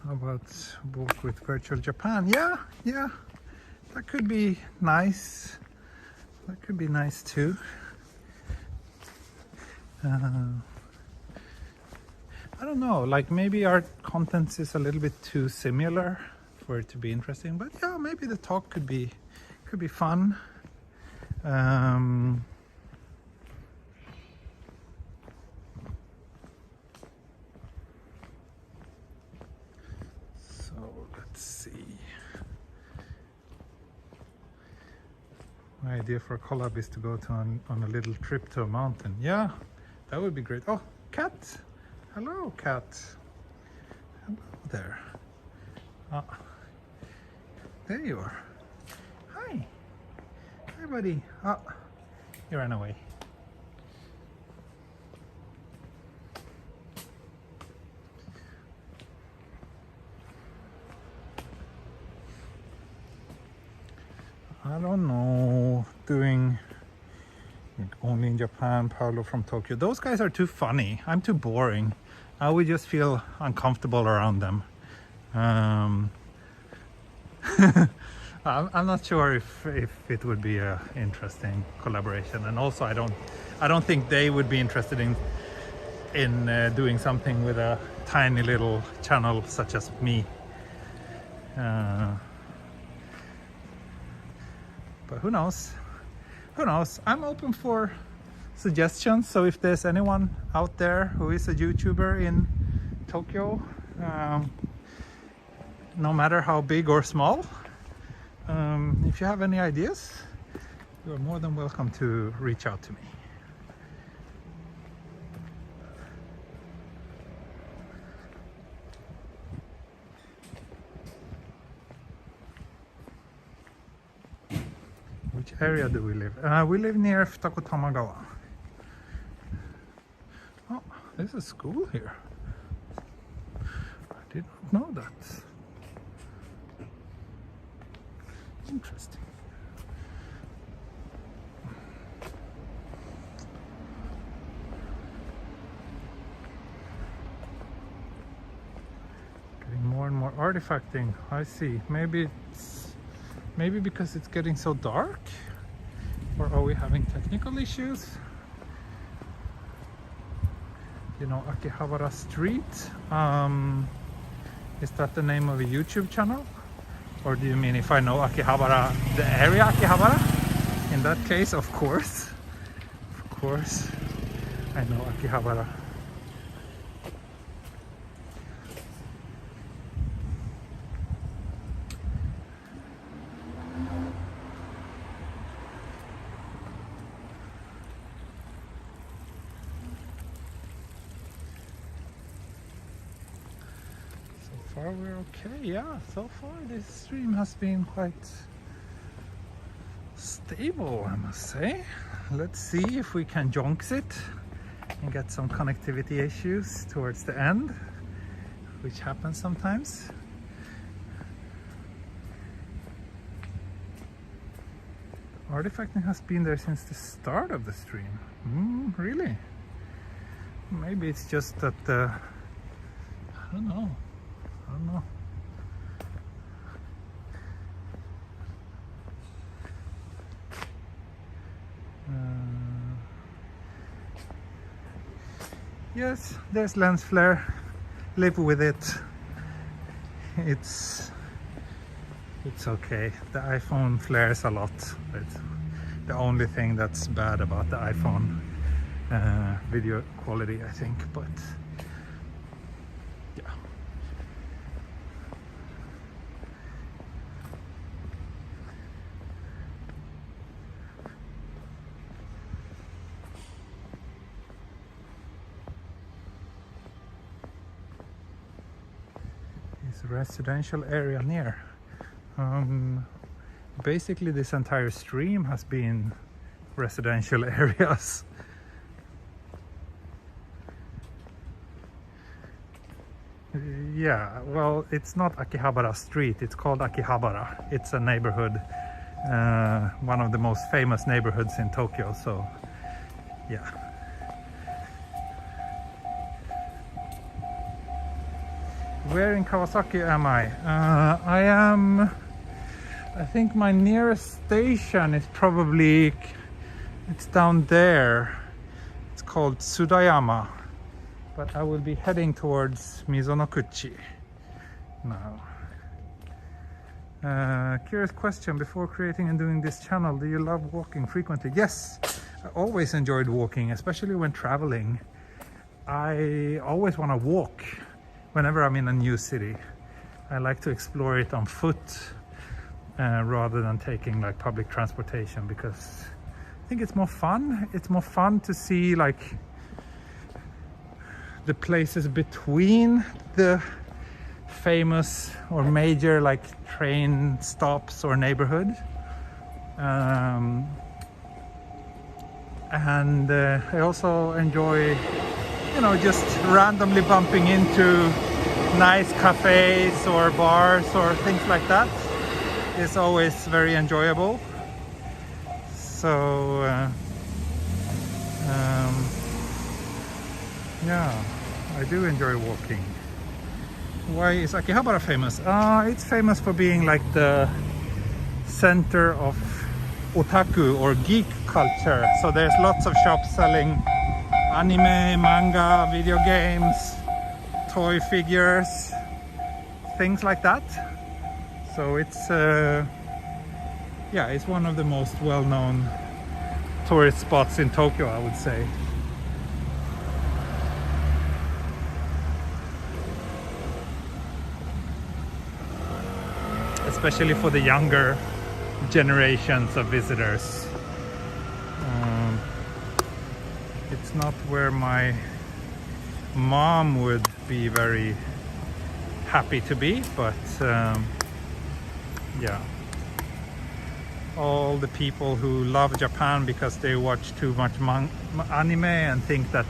How about walk with Virtual Japan? Yeah, that could be nice. That could be nice too. I don't know, like maybe our content is a little bit too similar for it to be interesting, but yeah, maybe the talk could be fun. So let's see. My idea for a collab is to go on a little trip to a mountain. Yeah, that would be great. Oh, cat! Hello, cat. Hello there. There you are. Hi. Hi, buddy. Oh, you ran away. I don't know, doing it only in Japan, Paolo from Tokyo. Those guys are too funny. I'm too boring. I would just feel uncomfortable around them. I'm not sure if it would be a interesting collaboration, and also I don't think they would be interested in doing something with a tiny little channel such as me. But who knows? Who knows? I'm open for suggestions. So if there's anyone out there who is a YouTuber in Tokyo, no matter how big or small, if you have any ideas, you are more than welcome to reach out to me. Which area do we live? We live near Futakotamagawa. Oh, there's a school here. I did not know that. Interesting. Getting more and more artifacting. I see. Maybe because it's getting so dark, or are we having technical issues? You know, Akihabara Street. Is that the name of a YouTube channel? Or do you mean if I know Akihabara, the area Akihabara? In that case, of course, I know Akihabara. So far we're okay, yeah. So far this stream has been quite stable, I must say. Let's see if we can jonks it and get some connectivity issues towards the end, which happens sometimes. Artifacting has been there since the start of the stream. Really? Maybe it's just that I don't know. Yes, there's lens flare. Live with it. It's okay. The iPhone flares a lot. It's the only thing that's bad about the iPhone video quality, I think. But yeah. It's a residential area near. Basically this entire stream has been residential areas. Yeah, well, it's not Akihabara Street, it's called Akihabara. It's a neighborhood, one of the most famous neighborhoods in Tokyo, so yeah. Where in Kawasaki am I? I think my nearest station is probably, it's down there. It's called Tsudayama. But I will be heading towards Mizonokuchi now. Curious question, before creating and doing this channel, do you love walking frequently? Yes, I always enjoyed walking, especially when traveling. I always want to walk whenever I'm in a new city. I like to explore it on foot rather than taking like public transportation, because I think it's more fun. It's more fun to see like the places between the famous or major like train stops or neighborhood, and I also enjoy, you know, just randomly bumping into nice cafes or bars or things like that. It's always very enjoyable. So yeah, I do enjoy walking. Why is Akihabara famous? It's famous for being like the center of otaku or geek culture. So there's lots of shops selling anime, manga, video games, toy figures, things like that. So it's yeah, it's one of the most well-known tourist spots in Tokyo, I would say. Especially for the younger generations of visitors. It's not where my mom would be very happy to be, but yeah. all the people who love Japan because they watch too much anime and think that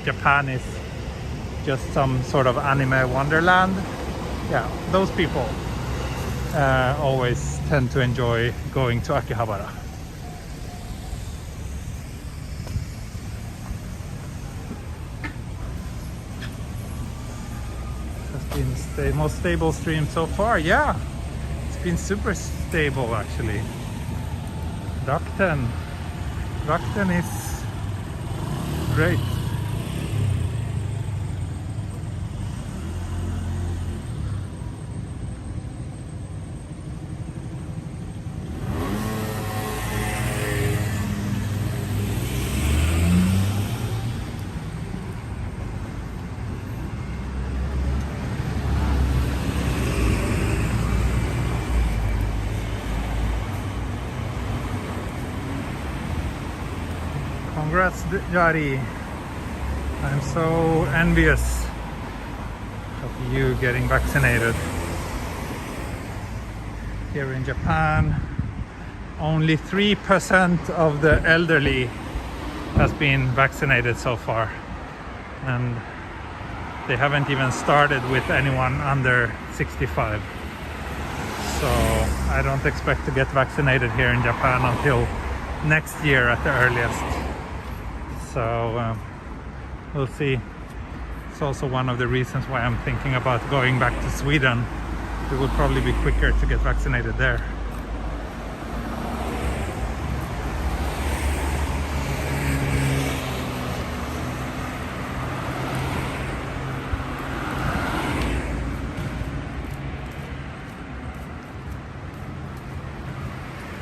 Japan is just some sort of anime wonderland. Yeah, those people always tend to enjoy going to Akihabara. Been the most stable stream so far. Yeah, it's been super stable actually. Rakuten is great. Congrats, Jari. I'm so envious of you getting vaccinated. Here in Japan, only 3% of the elderly has been vaccinated so far. And they haven't even started with anyone under 65. So I don't expect to get vaccinated here in Japan until next year at the earliest. So we'll see. It's also one of the reasons why I'm thinking about going back to Sweden. It would probably be quicker to get vaccinated there.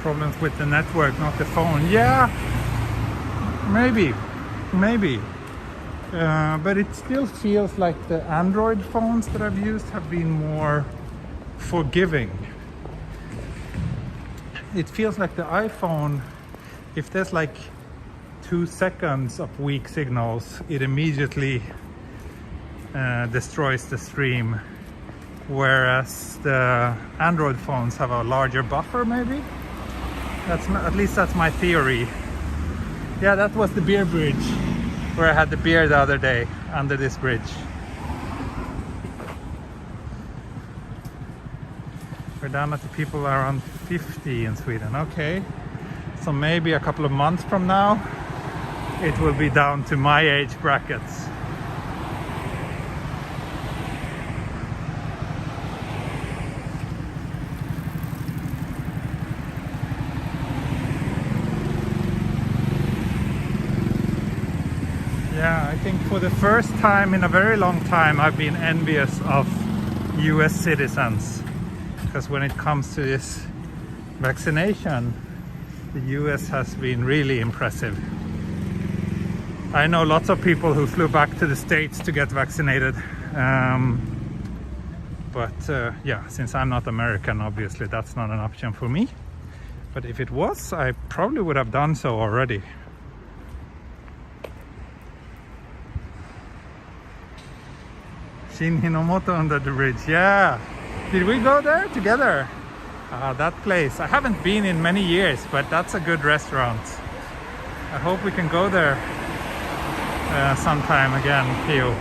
Problems with the network, not the phone. Yeah, maybe. But it still feels like the Android phones that I've used have been more forgiving. It feels like the iPhone, if there's like 2 seconds of weak signals, it immediately destroys the stream. Whereas the Android phones have a larger buffer, maybe? At least that's my theory. Yeah, that was the beer bridge where I had the beer the other day, under this bridge. We're down at the people around 50 in Sweden. Okay, so maybe a couple of months from now it will be down to my age brackets. Yeah, I think for the first time in a very long time I've been envious of US citizens, because when it comes to this vaccination, the US has been really impressive. I know lots of people who flew back to the States to get vaccinated, but yeah, since I'm not American, obviously that's not an option for me. But if it was, I probably would have done so already. Shin Hinomoto under the bridge, yeah. Did we go there together? That place. I haven't been in many years, but that's a good restaurant. I hope we can go there sometime again, Pio.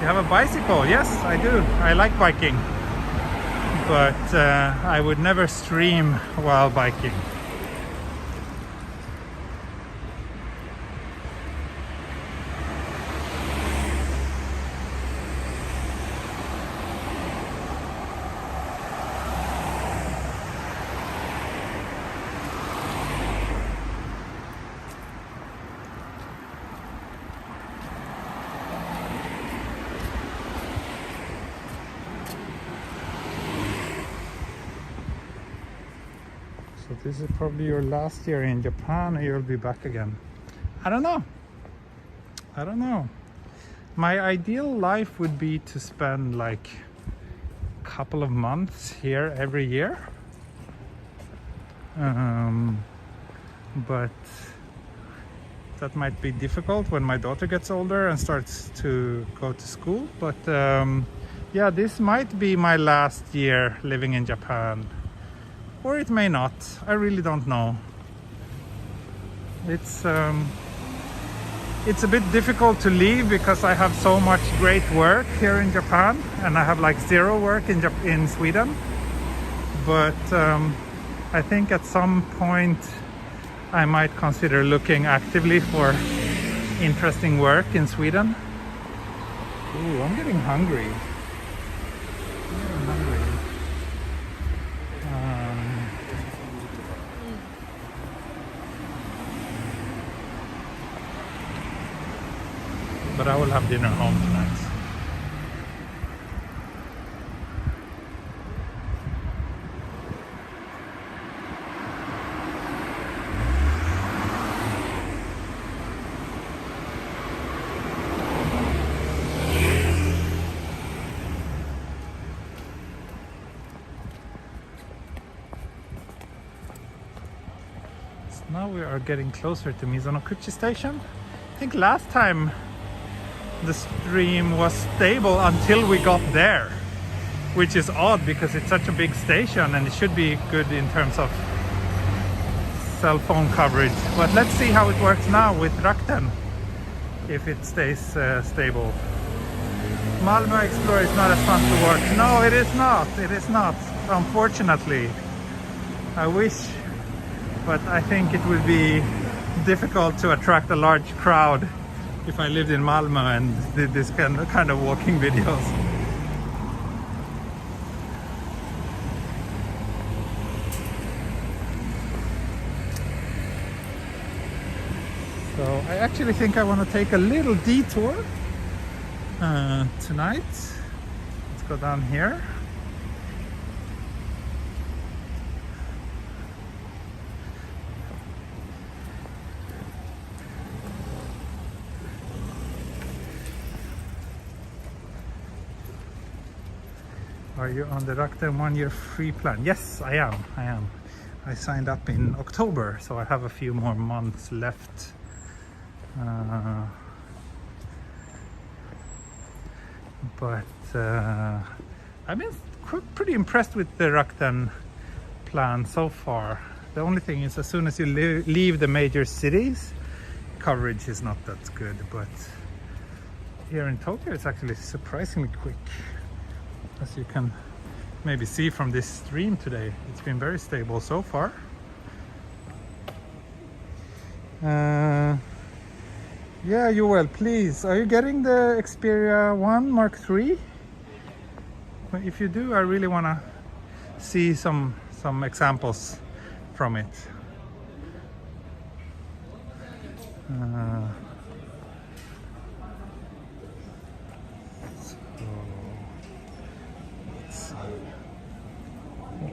You have a bicycle? Yes, I do. I like biking. But I would never stream while biking. So this is probably your last year in Japan, or you'll be back again. I don't know. My ideal life would be to spend like a couple of months here every year. But that might be difficult when my daughter gets older and starts to go to school. But yeah, this might be my last year living in Japan, or it may not. I really don't know. It's a bit difficult to leave because I have so much great work here in Japan, and I have like zero work in Sweden. But I think at some point I might consider looking actively for interesting work in Sweden. Ooh, I'm getting hungry. But I will have dinner home tonight. So now we are getting closer to Mizonokuchi station. I think last time the stream was stable until we got there, which is odd because it's such a big station and it should be good in terms of cell phone coverage. But let's see how it works now with Rakuten, if it stays stable. Malmö Explorer is not as fun to work. No, it is not. It is not, unfortunately. I wish, but I think it would be difficult to attract a large crowd if I lived in Malmö and did this kind of walking videos. So I actually think I want to take a little detour tonight. Let's go down here. Are you on the Rakuten 1-year free plan? Yes, I am. I signed up in October, so I have a few more months left. But I've been pretty impressed with the Rakuten plan so far. The only thing is, as soon as you leave the major cities, coverage is not that good. But here in Tokyo, it's actually surprisingly quick. As you can maybe see from this stream today, it's been very stable so far. Yeah, you will. Please, are you getting the Xperia 1 Mark III? If you do, I really want to see some examples from it.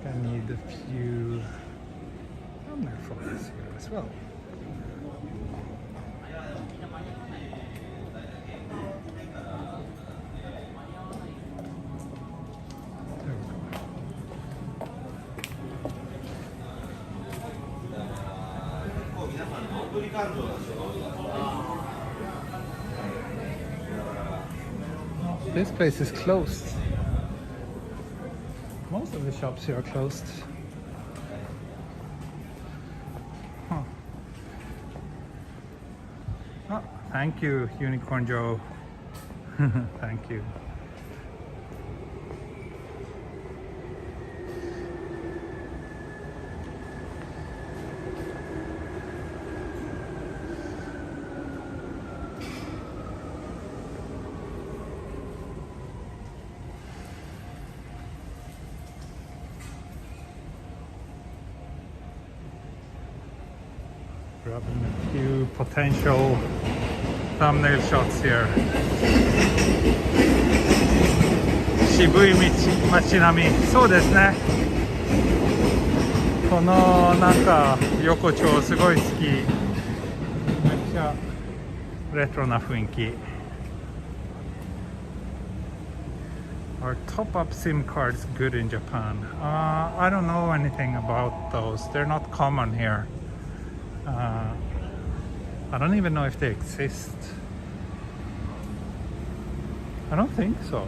I need a few thumbnail photos here as well. There we go. This place is closed. Most of the shops here are closed. Huh. Oh, thank you, Unicorn Joe. Thank you. Grabbing a few potential thumbnail shots here. 渋い街並み。そうですね。このなんか横丁すごい好き。めっちゃレトロな雰囲気。Are top-up SIM cards good in Japan? I don't know anything about those. They're not common here. I don't even know if they exist. I don't think so.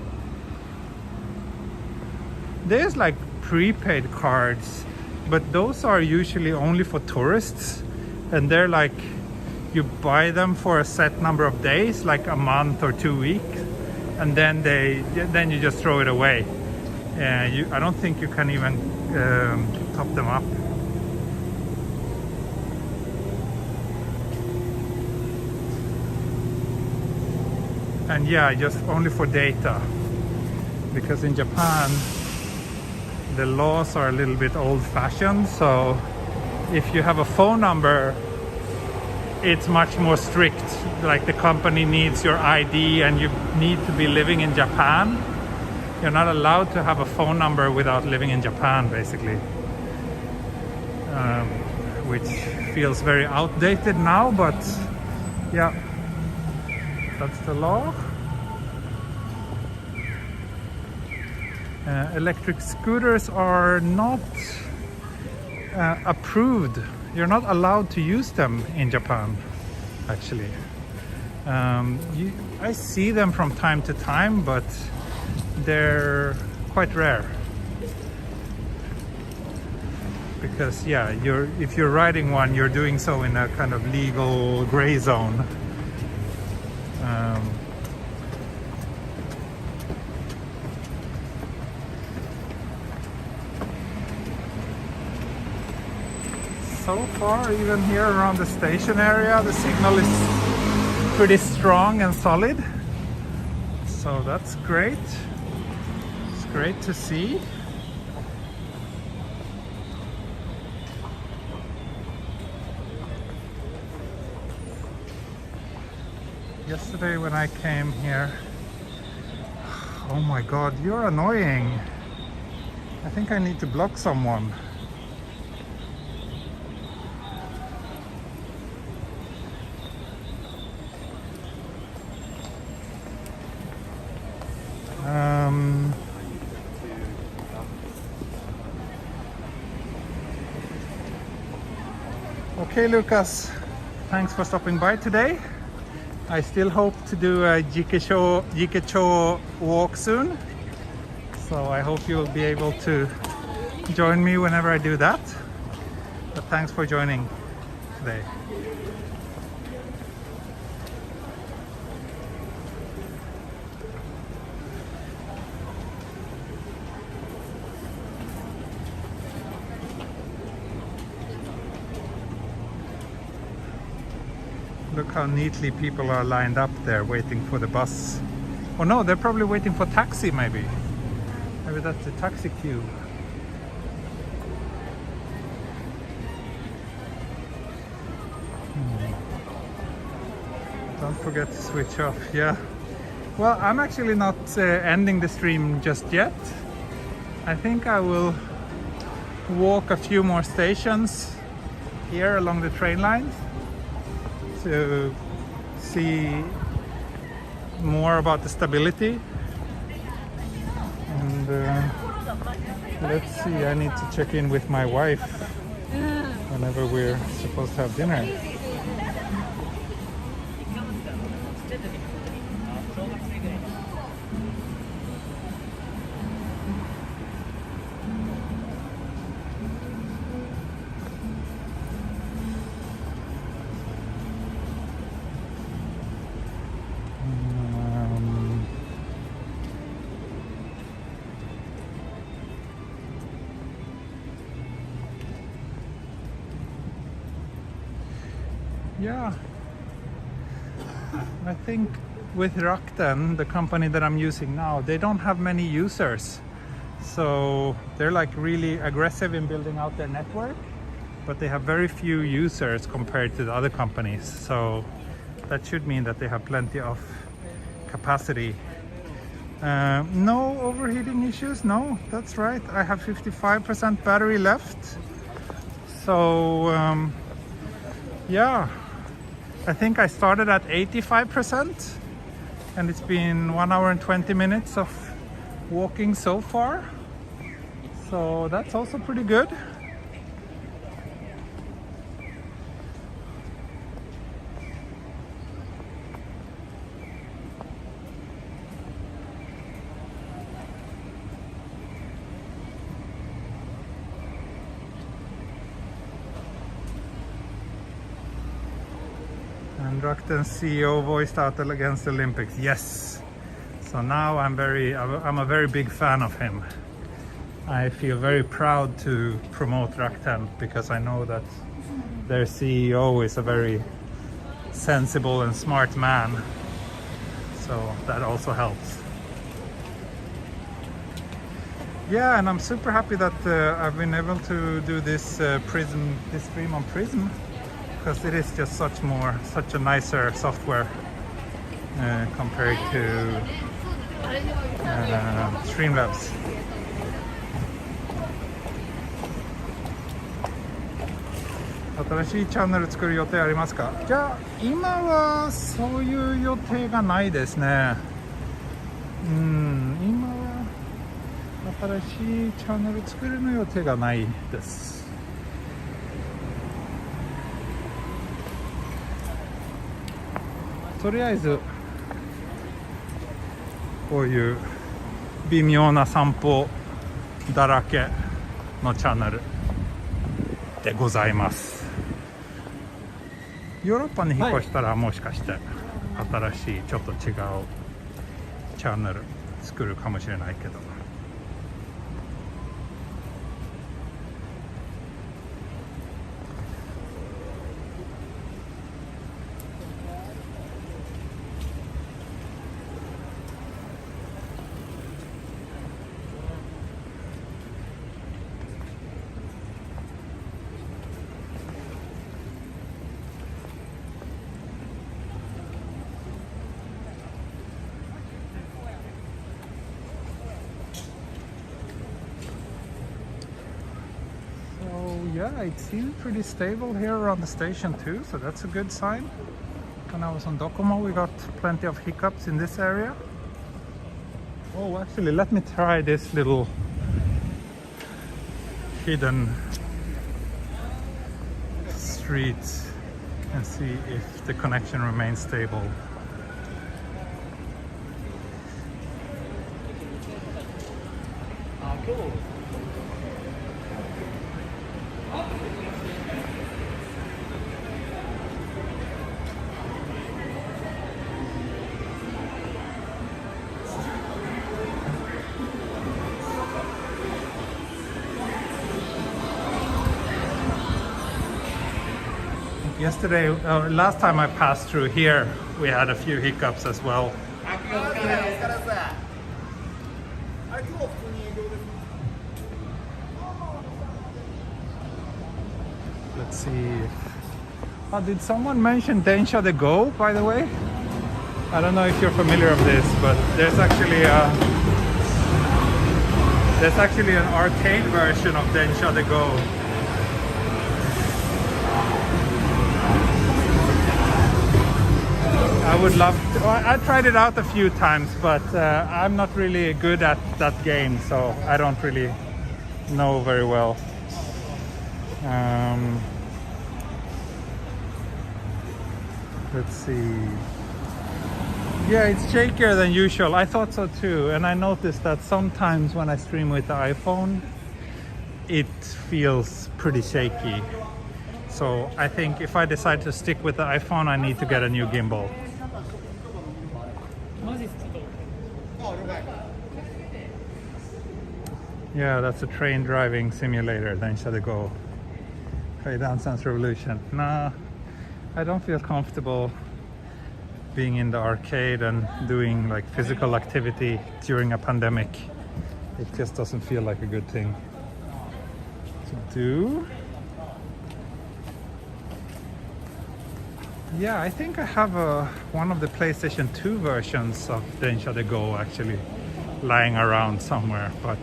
There's like prepaid cards, but those are usually only for tourists, and they're like, you buy them for a set number of days, like a month or 2 weeks, and then you just throw it away. I don't think you can even top them up. And yeah, just only for data, because in Japan the laws are a little bit old-fashioned. So if you have a phone number, it's much more strict. Like the company needs your ID and you need to be living in Japan. You're not allowed to have a phone number without living in Japan, basically, which feels very outdated now, but yeah, that's the law. Electric scooters are not approved. You're not allowed to use them in Japan, actually. I see them from time to time, but they're quite rare. Because yeah, if you're riding one, you're doing so in a kind of legal gray zone. So far, even here around the station area, the signal is pretty strong and solid. So that's great. It's great to see. Yesterday when I came here, oh my god, you're annoying. I think I need to block someone. Okay, Lucas, thanks for stopping by today. I still hope to do a Jikecho walk soon, so I hope you'll be able to join me whenever I do that. But thanks for joining today. Look how neatly people are lined up there waiting for the bus. Oh no, they're probably waiting for taxi, maybe. Maybe that's the taxi queue. Don't forget to switch off. Yeah. Well, I'm actually not ending the stream just yet. I think I will walk a few more stations here along the train lines to see more about the stability. And let's see, I need to check in with my wife whenever we're supposed to have dinner. Yeah, I think with Rakuten, the company that I'm using now, they don't have many users. So they're like really aggressive in building out their network, but they have very few users compared to the other companies. So that should mean that they have plenty of capacity. No overheating issues, no, that's right. I have 55% battery left. So yeah. I think I started at 85% and it's been 1 hour and 20 minutes of walking so far. So that's also pretty good. Rakuten CEO voiced out against the Olympics. Yes. So now I'm a very big fan of him. I feel very proud to promote Rakuten because I know that their CEO is a very sensible and smart man. So that also helps. Yeah, and I'm super happy that I've been able to do this this stream on Prism, because it is just such a nicer software compared to Streamlabs. 新しいチャンネル作る予定ありますか？じゃあ今はそういう予定がないですね。今は新しいチャンネル作るの予定がないです。とりあえずこういう微妙な散歩だらけのチャンネルでございます。ヨーロッパに引っ越したら、もしかして新しいちょっと違うチャンネル作るかもしれないけど。Yeah, it seemed pretty stable here around the station too, so that's a good sign. When I was on Docomo, we got plenty of hiccups in this area. Oh, actually, let me try this little hidden street and see if the connection remains stable. Yesterday, last time I passed through here, we had a few hiccups as well. Let's see. Oh, did someone mention Densha the Go, by the way? I don't know if you're familiar with this, but there's actually an arcade version of Densha the Go. I would love to. I tried it out a few times, but I'm not really good at that game, so I don't really know very well. Let's see. Yeah, it's shakier than usual. I thought so too, and I noticed that sometimes when I stream with the iPhone, it feels pretty shaky. So I think if I decide to stick with the iPhone, I need to get a new gimbal. Yeah, that's a train driving simulator. Then shall I go? Play Dance Dance Revolution. Nah, I don't feel comfortable being in the arcade and doing like physical activity during a pandemic. It just doesn't feel like a good thing to do. Yeah, I think I have one of the PlayStation 2 versions of Densha the Go actually lying around somewhere, but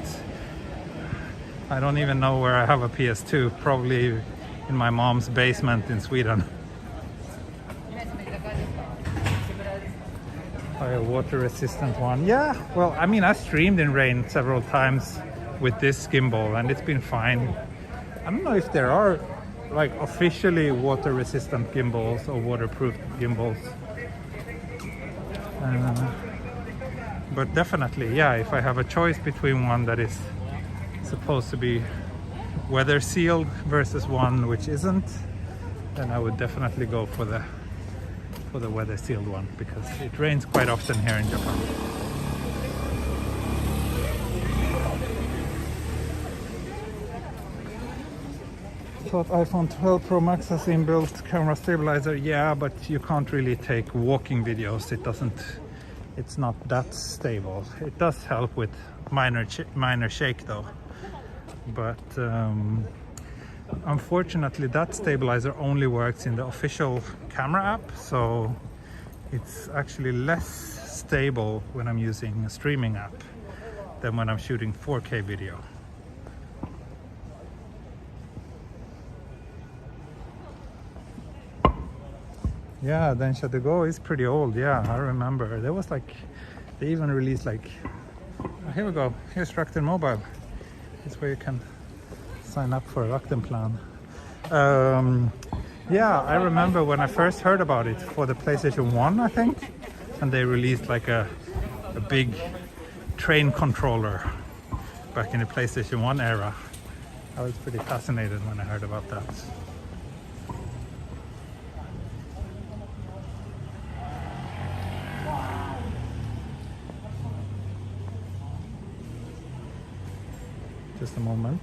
I don't even know where I have a PS2, probably in my mom's basement in Sweden. A water resistant one. Yeah, well, I mean, I streamed in rain several times with this gimbal and it's been fine. I don't know if there are like officially water resistant gimbals or waterproof gimbals, but definitely, yeah, if I have a choice between one that is supposed to be weather sealed versus one which isn't, then I would definitely go for the for the weather sealed one because it rains quite often here in Japan. Thought iPhone 12 Pro Max has inbuilt camera stabilizer. Yeah, but you can't really take walking videos. It's not that stable. It does help with minor shake though. But unfortunately that stabilizer only works in the official camera app, so it's actually less stable when I'm using a streaming app than when I'm shooting 4K video. Yeah, Densha to Go is pretty old. Yeah, I remember. There was like, they even released like, here we go. Here's Rakuten Mobile. It's where you can sign up for a Rakuten plan. Yeah, I remember when I first heard about it for the PlayStation 1, I think, and they released like a big train controller back in the PlayStation 1 era. I was pretty fascinated when I heard about that. Just a moment.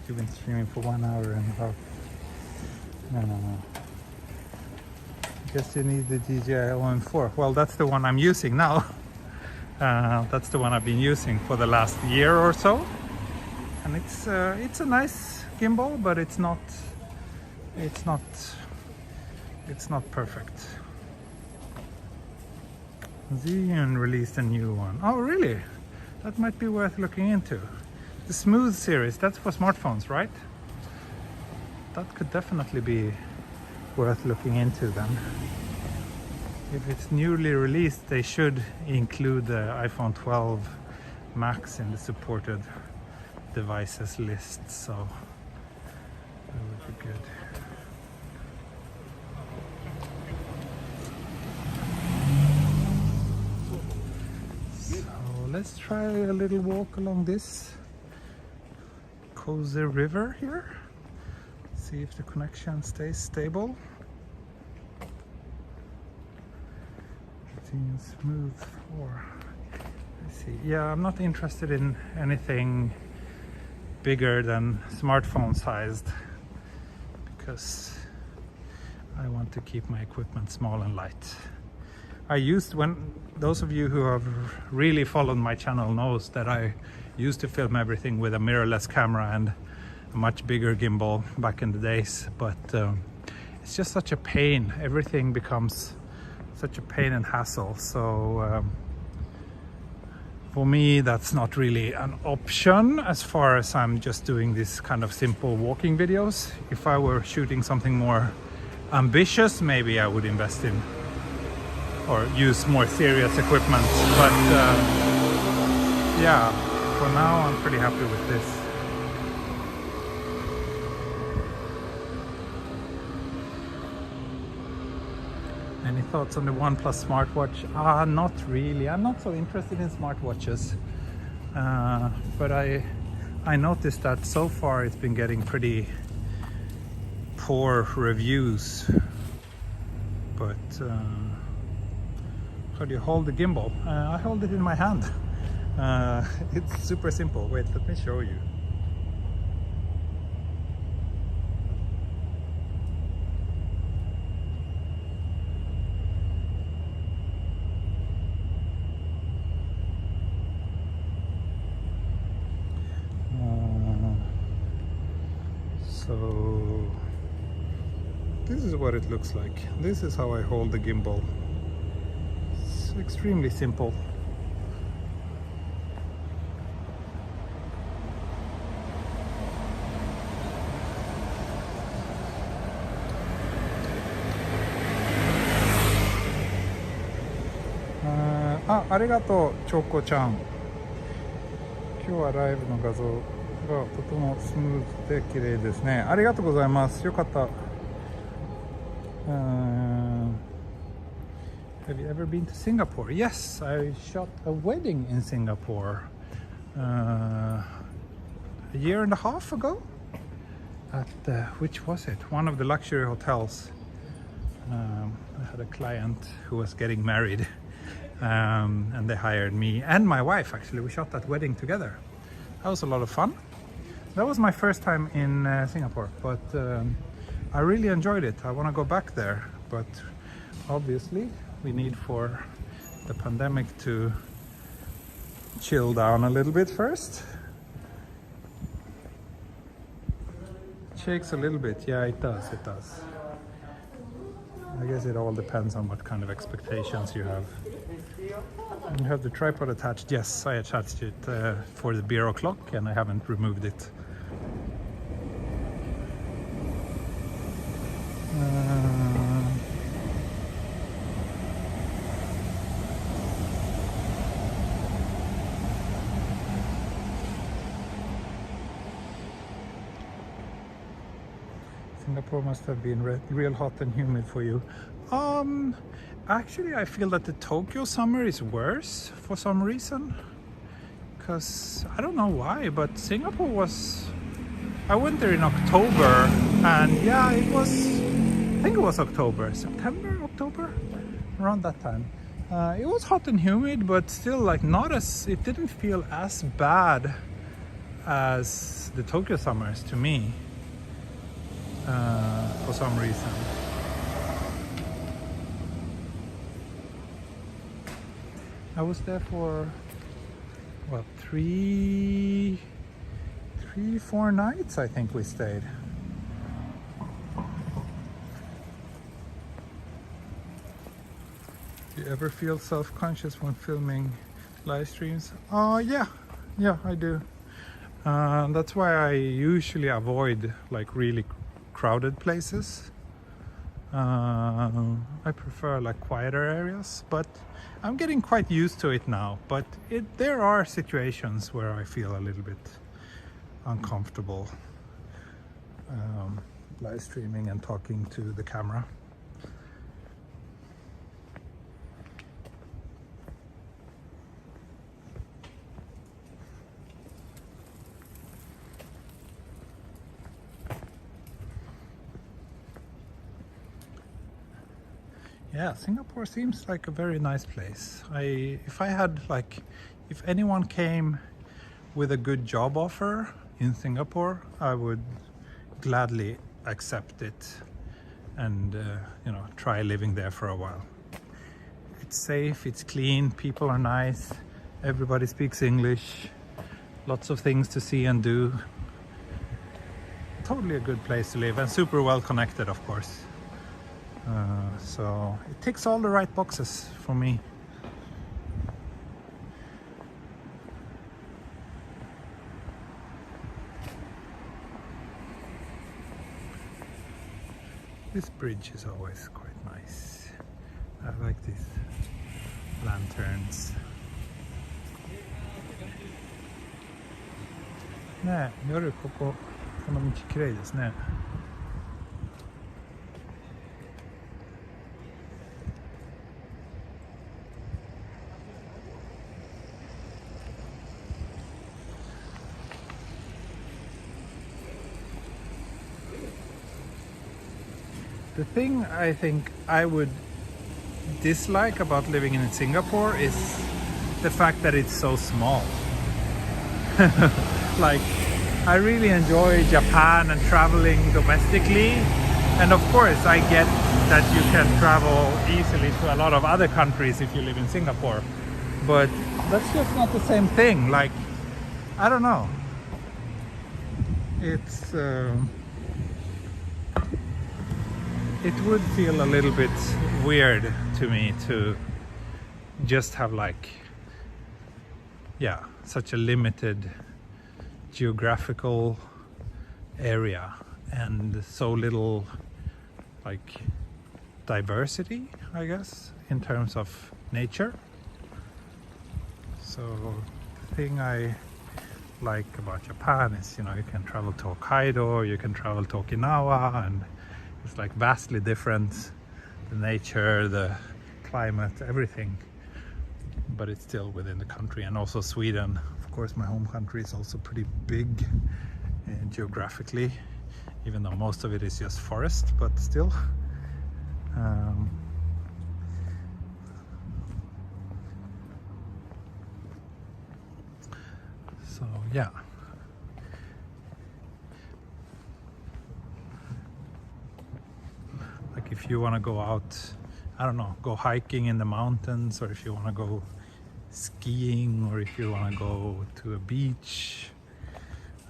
You've been streaming for 1 hour and a half. No. Guess you need the DJI OM4. Well, that's the one I'm using now. That's the one I've been using for the last year or so, and it's a nice gimbal, but it's not perfect. Xeon released a new one. Oh, really? That might be worth looking into. The Smooth series, that's for smartphones, right? That could definitely be worth looking into then. If it's newly released, they should include the iPhone 12 Max in the supported devices list, so that would be good. So let's try a little walk along this cozy river here. See if the connection stays stable. Smooth 4. Let's see. Yeah, I'm not interested in anything bigger than smartphone sized because I want to keep my equipment small and light. Those of you who have really followed my channel knows that I used to film everything with a mirrorless camera and a much bigger gimbal back in the days, but it's just such a pain. Everything becomes such a pain and hassle, so for me that's not really an option as far as I'm just doing this kind of simple walking videos. If I were shooting something more ambitious, maybe I would invest in or use more serious equipment, but yeah, for now I'm pretty happy with this. Any thoughts on the Oneplus smartwatch? Not really. I'm not so interested in smartwatches, but I noticed that so far it's been getting pretty poor reviews. But how do you hold the gimbal? I hold it in my hand. It's super simple. Wait, let me show you. So this is what it looks like. This is how I hold the gimbal. It's extremely simple. Arigato, Choco-chan. 今日はライブの画像がとてもスムーズで綺麗ですね。ありがとうございます。よかった。Have you ever been to Singapore? Yes, I shot a wedding in Singapore a year and a half ago at which was it? One of the luxury hotels. I had a client who was getting married, and they hired me and my wife. Actually, we shot that wedding together. That was a lot of fun. That was my first time in Singapore, but I really enjoyed it. I want to go back there, but obviously we need for the pandemic to chill down a little bit first. Shakes a little bit. Yeah, it does. It does. I guess it all depends on what kind of expectations you have. You have the tripod attached. Yes, I attached it for the bureau clock, and I haven't removed it. Singapore must have been real hot and humid for you. Actually, I feel that the Tokyo summer is worse for some reason. Because I don't know why, but Singapore was... I went there in October, and yeah, it was... I think it was October, September, October, around that time. It was hot and humid, but still, like, not as... It didn't feel as bad as the Tokyo summers to me. For some reason. I was there for what, 4 nights I think we stayed. Do you ever feel self-conscious when filming live streams? Yeah, I do. That's why I usually avoid like really crowded places. I prefer like quieter areas, but I'm getting quite used to it now. But there are situations where I feel a little bit uncomfortable live streaming and talking to the camera. Yeah, Singapore seems like a very nice place. If anyone came with a good job offer in Singapore, I would gladly accept it and try living there for a while. It's safe, it's clean, people are nice, everybody speaks English, lots of things to see and do. Totally a good place to live, and super well connected, of course. So it ticks all the right boxes for me. This bridge is always quite nice. I like these lanterns. ねえ、夜この道綺麗ですね。The thing I think I would dislike about living in Singapore is the fact that it's so small. Like, I really enjoy Japan and traveling domestically, and of course I get that you can travel easily to a lot of other countries if you live in Singapore, but that's just not the same thing. Like, I don't know, it's it would feel a little bit weird to me to just have like, yeah, such a limited geographical area and so little like diversity, I guess, in terms of nature. So the thing I like about Japan is, you know, you can travel to Hokkaido, you can travel to Okinawa, and it's like vastly different, the nature, the climate, everything, but it's still within the country. And also Sweden, of course, my home country, is also pretty big geographically, even though most of it is just forest, but still. So yeah, like if you want to go out, I don't know, go hiking in the mountains, or if you want to go skiing, or if you want to go to a beach,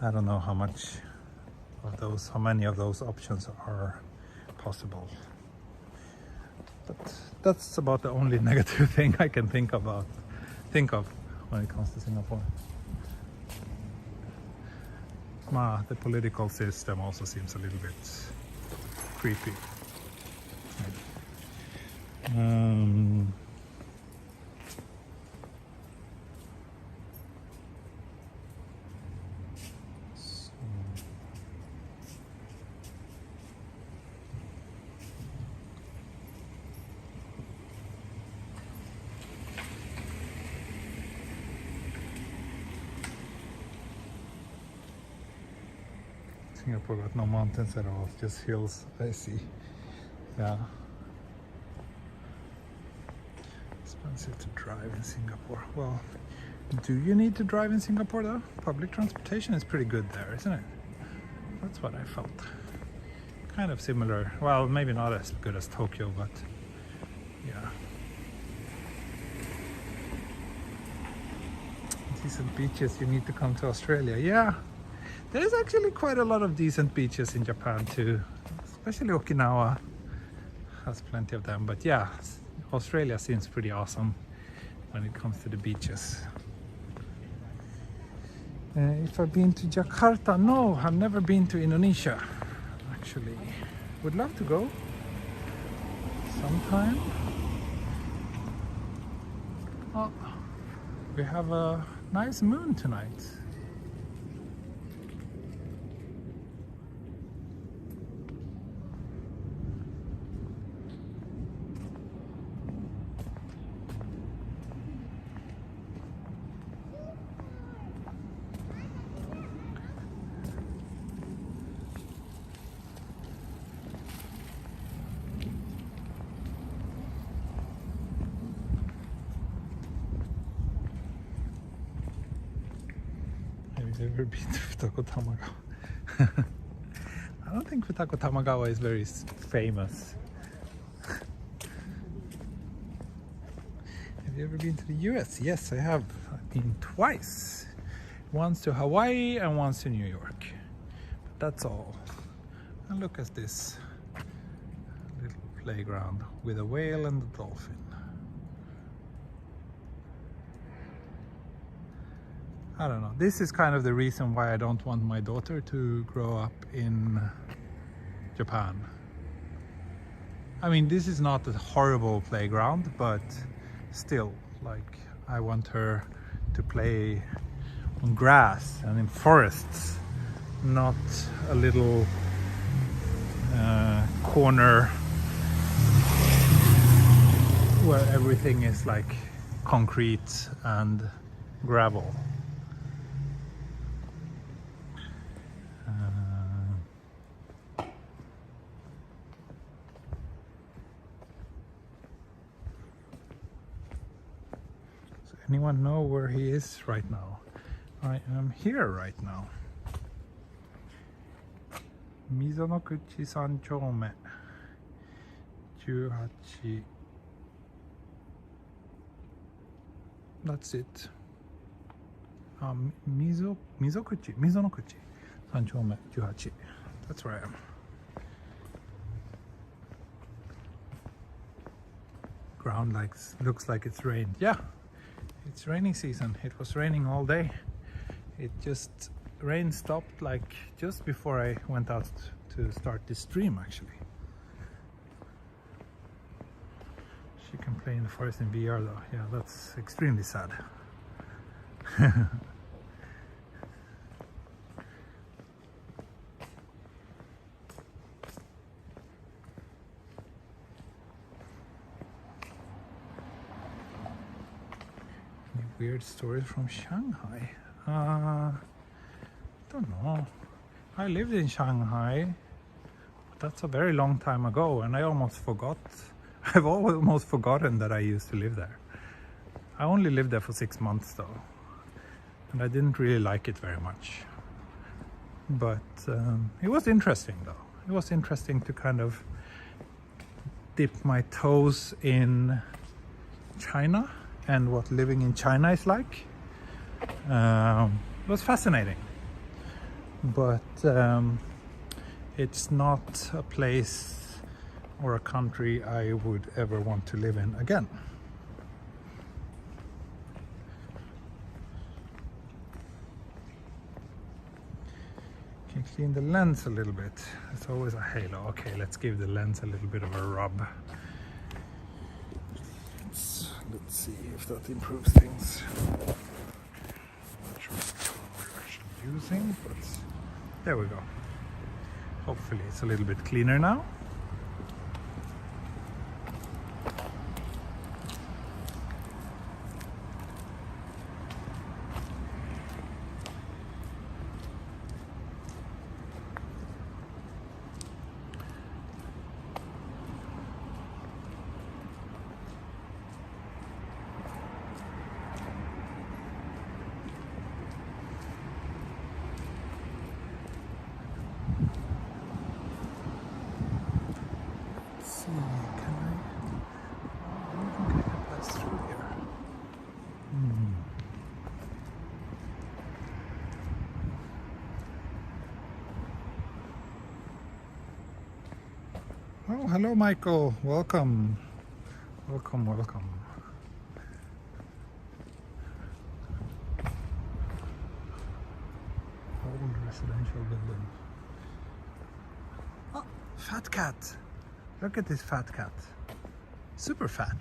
I don't know how many of those options are possible. But that's about the only negative thing I can think of when it comes to Singapore. The political system also seems a little bit creepy. Singapore got no mountains at all, just hills. I see. Yeah. Expensive to drive in Singapore. Well, do you need to drive in Singapore though? Public transportation is pretty good there, isn't it? That's what I felt. Kind of similar. Well, maybe not as good as Tokyo, but yeah. Decent beaches, you need to come to Australia. Yeah. There's actually quite a lot of decent beaches in Japan too, especially Okinawa has plenty of them. But yeah, Australia seems pretty awesome when it comes to the beaches. If I've been to Jakarta, no, I've never been to Indonesia actually. Would love to go sometime. Oh, we have a nice moon tonight. Have you ever been to Futako Tamagawa? I don't think Futako Tamagawa is very famous. Have you ever been to the US? Yes, I have. I've been twice. Once to Hawaii and once to New York. But that's all. And look at this little playground with a whale and a dolphin. I don't know. This is kind of the reason why I don't want my daughter to grow up in Japan. I mean, this is not a horrible playground, but still, like, I want her to play on grass and in forests, not a little corner where everything is like concrete and gravel. Anyone know where he is right now? I am here right now. Mizonokuchi 3丁目 18. That's it. Mizonokuchi 3丁目 18. That's where I am. Ground looks like it's rained. Yeah. It's raining season. It was raining all day. It just rain stopped like just before I went out to start this stream actually. She can play in the forest in VR though. Yeah, that's extremely sad. weird stories from Shanghai. Don't know. I lived in Shanghai, but that's a very long time ago, and I almost forgot. I've almost forgotten that I used to live there. I only lived there for 6 months though, and I didn't really like it very much. But it was interesting though. It was interesting to kind of dip my toes in China and what living in China is like. It was fascinating, but it's not a place or a country I would ever want to live in again. Can clean the lens a little bit. It's always a halo. Okay, let's give the lens a little bit of a rub. Let's see if that improves things. I'm not sure what color we're actually using, but there we go. Hopefully it's a little bit cleaner now. Oh, hello Michael, welcome. Welcome, welcome. Old residential building. Oh, fat cat. Look at this fat cat. Super fat.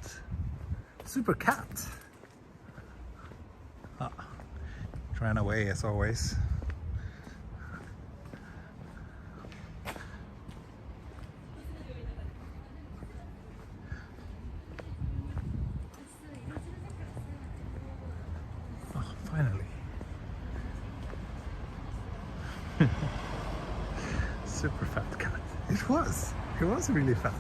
Super cat. Ah, ran away as always. Finally. Super fat cat. It was really fat.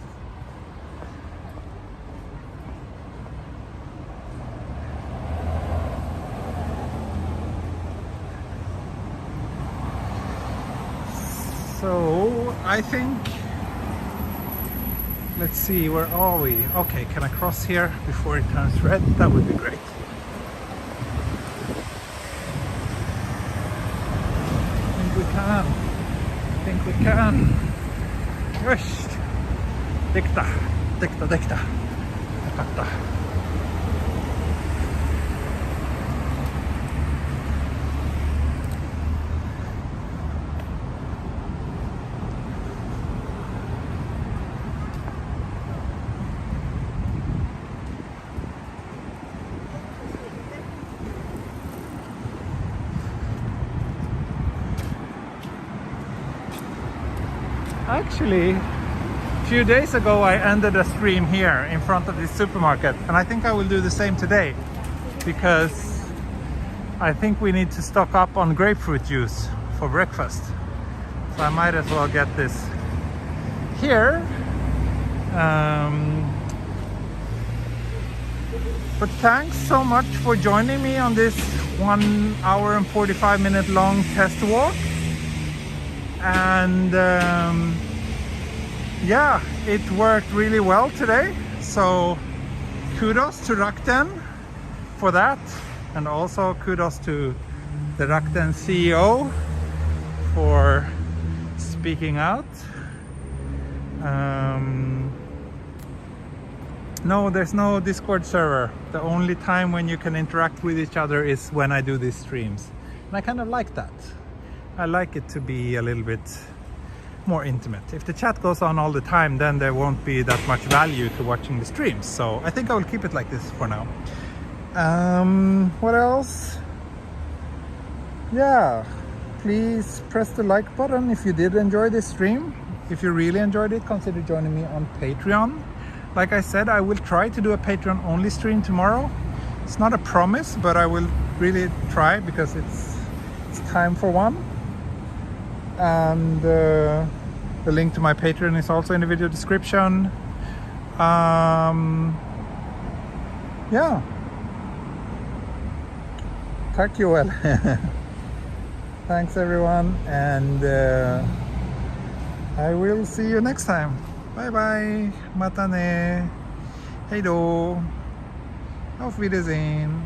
So I think, let's see, where are we? Okay, can I cross here before it turns red? That would be great. I think we can. Just dekta. Yakatta. Actually, a few days ago I ended a stream here in front of this supermarket, and I think I will do the same today, because I think we need to stock up on grapefruit juice for breakfast. So I might as well get this here. But thanks so much for joining me on this 1 hour and 45-minute long test walk. And yeah, it worked really well today, so kudos to Rakuten for that, and also kudos to the Rakuten CEO for speaking out. No, there's no Discord server. The only time when you can interact with each other is when I do these streams, and I kind of like that. I like it to be a little bit more intimate. If the chat goes on all the time, then there won't be that much value to watching the streams. So I think I will keep it like this for now. What else? Yeah, please press the like button if you did enjoy this stream. If you really enjoyed it, consider joining me on Patreon. Like I said, I will try to do a Patreon only stream tomorrow, It's not a promise, but I will really try because it's time for one. And the link to my Patreon is also in the video description. Yeah. Tack Joel. Thanks everyone, and I will see you next time. Bye bye. Mata ne. Hej då. Auf Wiedersehen.